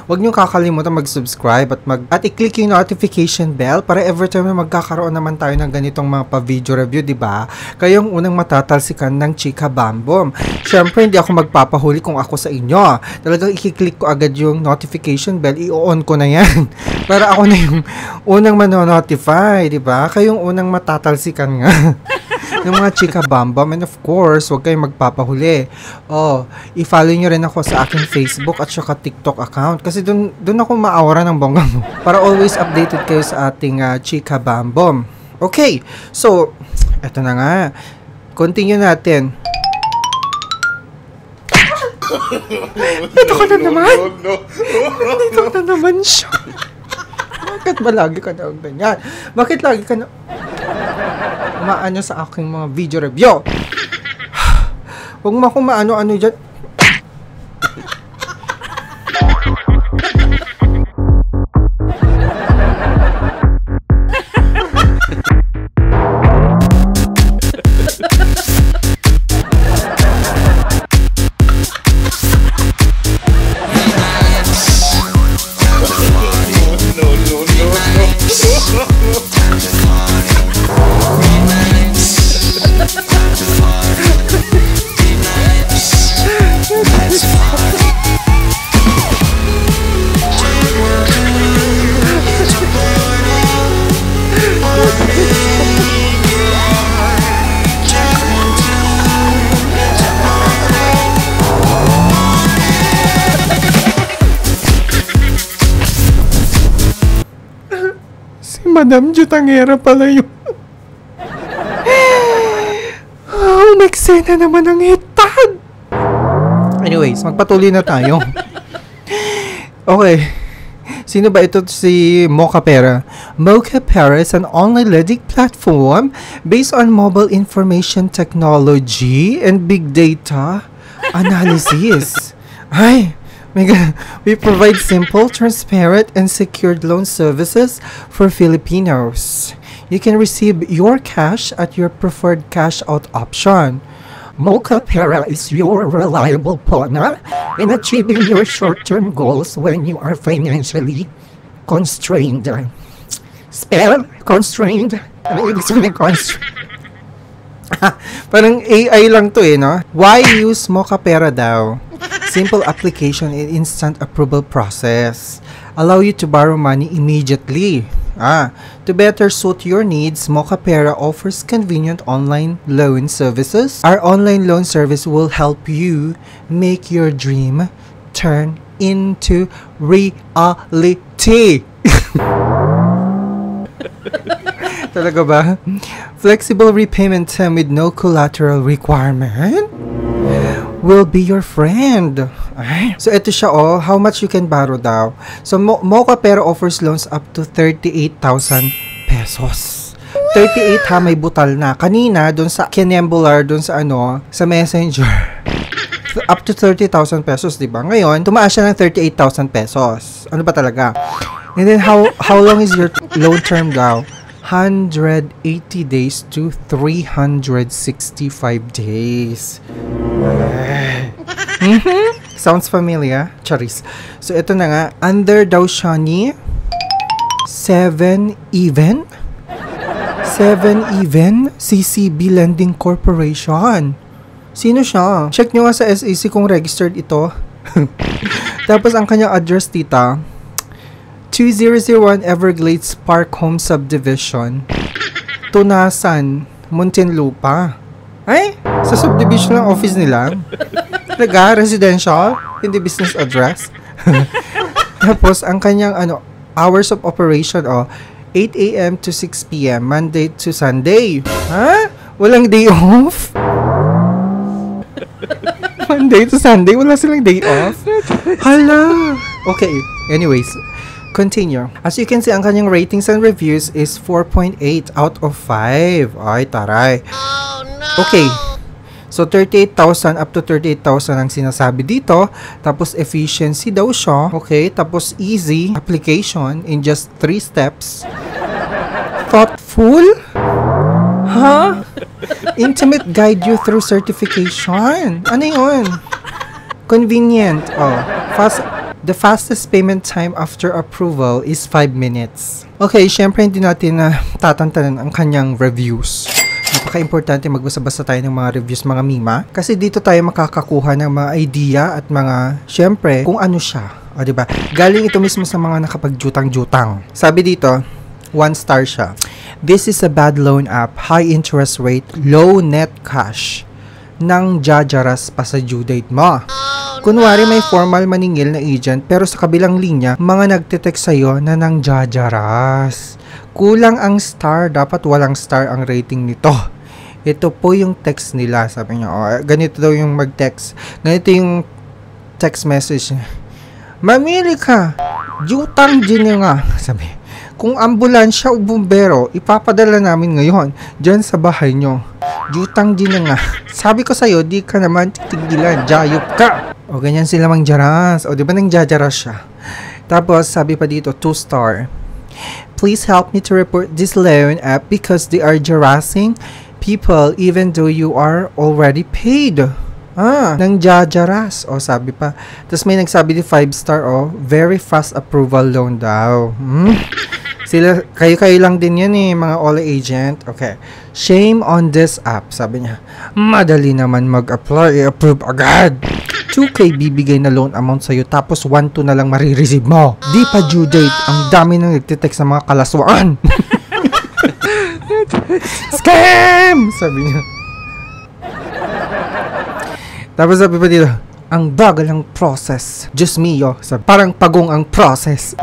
Huwag niyo kakalimutan mag-subscribe at i-click yung notification bell para every time na magkakaroon naman tayo ng ganitong mga pa-video review, di ba? Kayong unang matatalsikan ng Chika Bambom. Syempre, hindi ako magpapahuli kung ako sa inyo. Talagang i-click ko agad yung notification bell, i-on ko na yan. Para ako na yung unang manonotify, di ba? Kayong unang matatalsikan nga. ng mga Chika Bambom. And of course, huwag kayong magpapahuli. I-follow nyo rin ako sa aking Facebook at saka TikTok account. Kasi dun ako maaura ng bonggang mo. Para always updated kayo sa ating Chika Bambom. Okay, so, eto na nga. Continue natin. Ito ka na naman. Ito ka na naman siya. Bakit ba lagi ka na ganyan? Bakit lagi ka na maano sa aking mga video review? Huwag mo akong maano-ano dyan. Madam Jutangera pala yun. Nagsena naman ang hitad. Anyways, magpatuloy na tayo. Okay. Sino ba ito si Mocha Pera? Mocha Pera is an online lending platform based on mobile information technology and big data analysis. We provide simple, transparent, and secured loan services for Filipinos. You can receive your cash at your preferred cash-out option. Mocha Pera is your reliable partner in achieving your short-term goals when you are financially constrained. Spell constrained. Parang AI lang to no? Why use Mocha Pera daw? Simple application and instant approval process. Allow you to borrow money immediately. To better suit your needs, Mocha Pera offers convenient online loan services. Our online loan service will help you make your dream turn into reality. Talaga ba? Flexible repayment term with no collateral requirement will be your friend. So, ito siya how much you can borrow daw. So, Mocha Pera offers loans up to 38,000 pesos. 38 may butal na. Kanina, dun sa Kinembular, dun sa sa Messenger, up to 30,000 pesos, diba? Ngayon, tumaas siya ng 38,000 pesos. Ano ba talaga? And then, how long is your loan term daw? 180 days to 365 days. Sounds familiar? Charis. So, ito na nga. Under daw siya ni 7-Even? 7-Even CCB Lending Corporation. Sino siya? Check nyo nga sa SEC kung registered ito. Tapos, ang kanyang address, tita, 2001 Everglades Park Home Subdivision, Tunasan, Muntinlupa. Ay, sa subdivision ng office nila. Talaga, residential, hindi business address. Tapos, ang kanyang hours of operation, 8 a.m. to 6 p.m., Monday to Sunday. Ha? Walang day off? Monday to Sunday, wala silang day off? Hala! Okay, anyways, continue. As you can see, ang kanyang ratings and reviews is 4.8 out of 5. Ay, taray. Okay. So, 38,000 up to 38,000 ang sinasabi dito. Tapos, efficiency daw siya. Okay. Tapos, easy application in just 3 steps. Thoughtful? Huh? Intimate guide you through certification. Ano yun? Convenient. The fastest payment time after approval is 5 minutes. Okay, syempre hindi natin tatantanan ang kanyang reviews. Napaka-importante magbasa-basa tayo ng mga reviews, mga mima. Kasi dito tayo makakakuha ng mga idea at mga, syempre, kung ano siya. O, diba? Galing ito mismo sa mga nakapagjutang-jutang. Sabi dito, 1 star siya. This is a bad loan app, high interest rate, low net cash. Nang jajaras pa sa due date mo. Kunwari may formal maningil na agent pero sa kabilang linya, mga nagtitext sa'yo na nang jajaras. Kulang ang star, dapat walang star ang rating nito. Ito po yung text nila, sabi niya. Ganito daw yung mag-text. Ganito yung text message. Mamili ka, jutang din nga, sabi. Kung ambulansya o bumbero, ipapadala namin ngayon dyan sa bahay nyo. Jutang din nga. Sabi ko sa'yo, di ka naman titigilan, jayop ka. O ganyan sila mang jaras. O di ba nang jajaras siya? Tapos sabi pa dito, 2 star. Please help me to report this loan app because they are harassing people even though you are already paid. Nang jajaras. O sabi pa. Tapos may nagsabi di 5 star, very fast approval loan daw. Sila, kayo lang din yan mga all agent. Okay. Shame on this app, sabi niya. Madali naman mag-apply, i-approve agad. 2K bibigay na loan amount sa'yo, tapos 1-2 na lang marireceive mo. Di pa due date, ang dami nang nagtitext sa mga kalaswaan. Scam! Sabi niya. Tapos sabi pa dito, ang bagal ng process. Diyos mio, sabi, parang pagong ang process.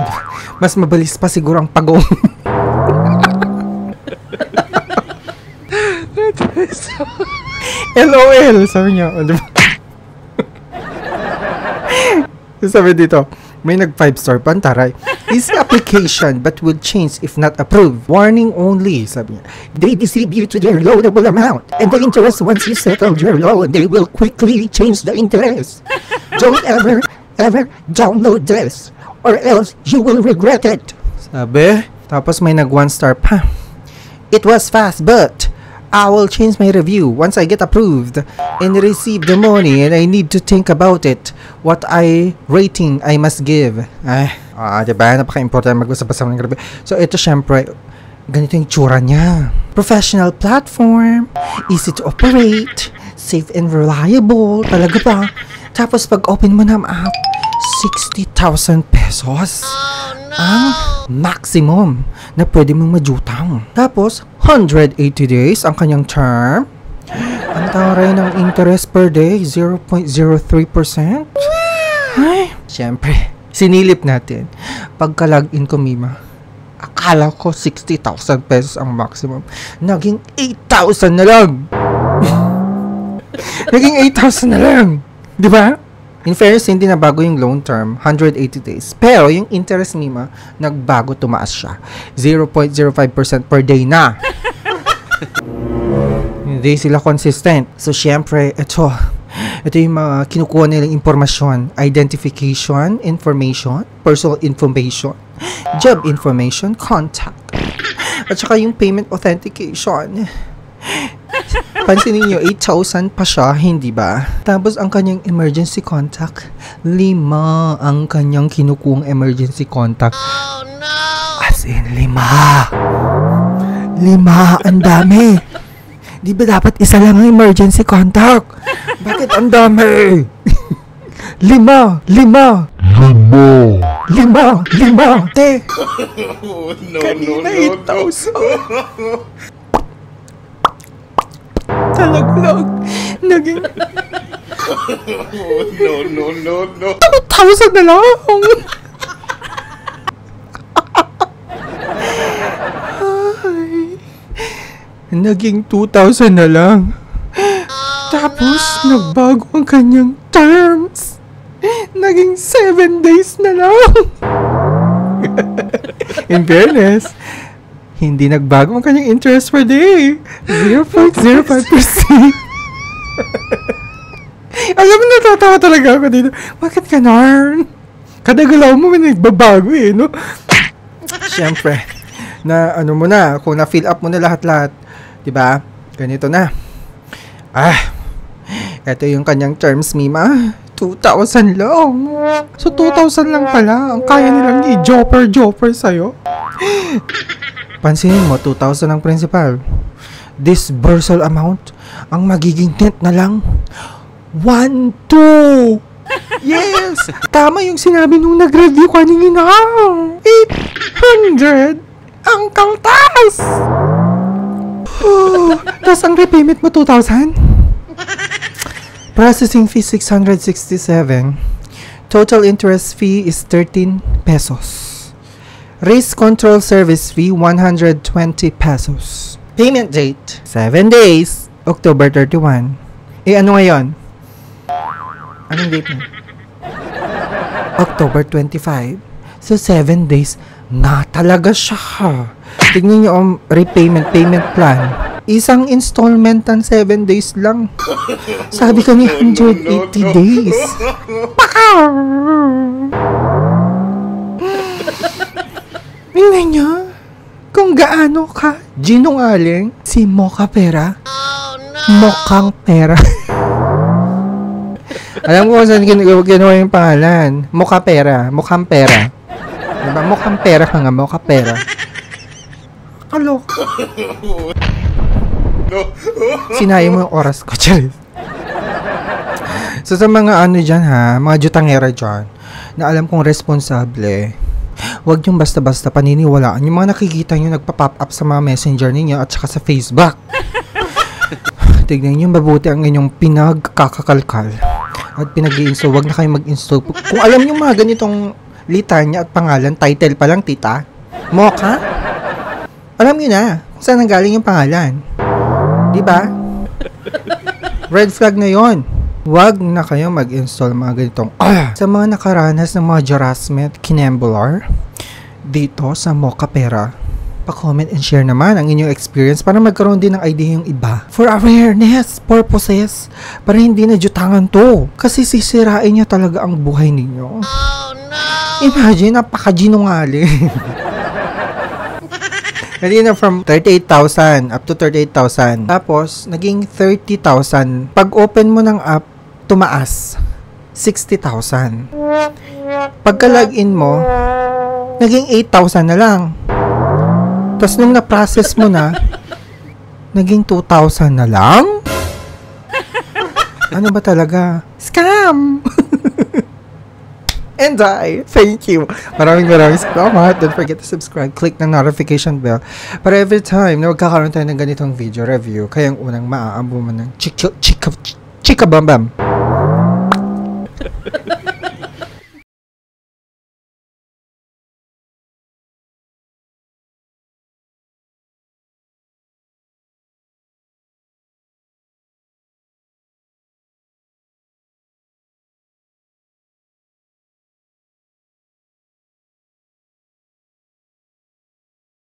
Mas mabilis pa siguro ang pagong. LOL, sabi niya. Sabi dito, may nag 5-star pantaray. Easy application but will change if not approved. Warning only, sabi niya. They distribute their loanable amount, and the interest once you settle your loan, they will quickly change the interest. Don't ever download this, or else you will regret it. Sabi, tapos may nag 1-star pa. It was fast, but I will change my review once I get approved and receive the money, and I need to think about it. What rating I must give. Diba? Napaka-important mag-usap-usap ng review. So, ito syempre, ganito yung tsura niya. Professional platform, easy to operate, safe and reliable. Talaga ba? Tapos, pag open mo ng app, 60,000 pesos. Ang maximum na pwede mong majutang. Tapos, 180 days ang kanyang term. Ang taray ng interest per day, 0.03%. Ay, syempre, sinilip natin. Pagka-login ko, Mima, akala ko 60,000 pesos ang maximum. Naging 8,000 na lang. Naging 8,000 na lang. Di ba? In fairness, hindi na bago yung loan term, 180 days. Pero yung interest, Mima, nagbago, tumaas siya. 0.05% per day na. Hindi sila consistent. So, syempre, ito yung mga kinukuha nilang impormasyon. Identification, information, personal information, job information, contact. At saka yung payment authentication. Pansinin nyo, 8,000 pa siya, hindi ba? Tapos ang kanyang emergency contact, 5 ang kanyang kinukuhang emergency contact. Oh no! As in, 5. 5, ang dami. Di ba dapat isa lang ang emergency contact? Bakit ang dami? 5. Te! Oh, no, Kanina 8,000. Talaglag. Naging no. 2,000 na lang. Ay. Naging 2,000 na lang. Tapos, nagbago ang kanyang terms. Naging 7 days na lang. In fairness, hindi nagbago ang kanyang interest per day. 0.05%. Alam mo, natatawa talaga ako dito. Bakit ka, Narn? Kada galaw mo, may nagbabago eh, no? Siyempre, na ano mo na, kung na-fill up mo na lahat-lahat, diba? Ganito na. Ito yung kanyang terms, Mima. 2,000 lang. So, 2,000 lang pala. Ang kaya nilang i-jopper sa'yo. Pansinin mo, 2,000 ang principal. Disbursal amount, ang magiging net na lang, 1,2. Yes! Tama yung sinabi nung nag-review kanina. 800 ang kaltas! Tapos ang repayment mo, 2,000? Processing fee, 667. Total interest fee is 13 pesos. Race control service fee, 120 pesos. Payment date, 7 days, October 31. Ano ngayon? Anong date na? October 25. So, 7 days na talaga siya. Tignan nyo ang payment plan. Isang installment ng 7 days lang. Sabi ko ni 180 days. Tingnan nyo kung gaano ka ginungaling si Mocha Pera. Mokhang Pera. Alam ko kung saan ginawa yung pangalan. Mocha Pera. Mokhang Pera. Diba? Mokhang Pera ka nga. Mocha Pera. Kalok. Sinayang mo yung oras ko, Charis. So, sa mga ano dyan ha, mga jutangera dyan, na alam kong responsable, huwag yung basta-basta paniniwalaan yung mga nakikita nyo nagpa-pop up sa mga messenger ninyo at saka sa Facebook. Tignan nyo mabuti ang inyong pinagkakakalkal at pinag-i-install. Huwag na kayong mag-install. Kung alam nyo mga ganitong litanya at pangalan, title pa lang, tita, Mocha, alam nyo na kung saan nanggaling yung pangalan. Diba? Red flag na yon. Huwag na kayo mag-install mga ganitong sa mga nakaranas ng mga harassment, kinemblar dito sa Mocha Pera. Pa-comment and share naman ang inyong experience para magkaroon din ng idea yung iba. For awareness purposes, para hindi na jutangan to. Kasi sisirain niya talaga ang buhay ninyo. Oh, no! Imagine, napaka-ginungaling. Kanina from 38,000 up to 38,000. Tapos, naging 30,000. Pag open mo ng app, tumaas. 60,000. Pagka-login mo, naging 8,000 na lang. Tapos, nung na-process mo na, naging 2,000 na lang? Ano ba talaga? Scam! And thank you. Maraming salamat. Don't forget to subscribe. Click ng notification bell para every time na magkakaroon tayo ng ganitong video review, kayang unang maaambo mo ng chika bam bam.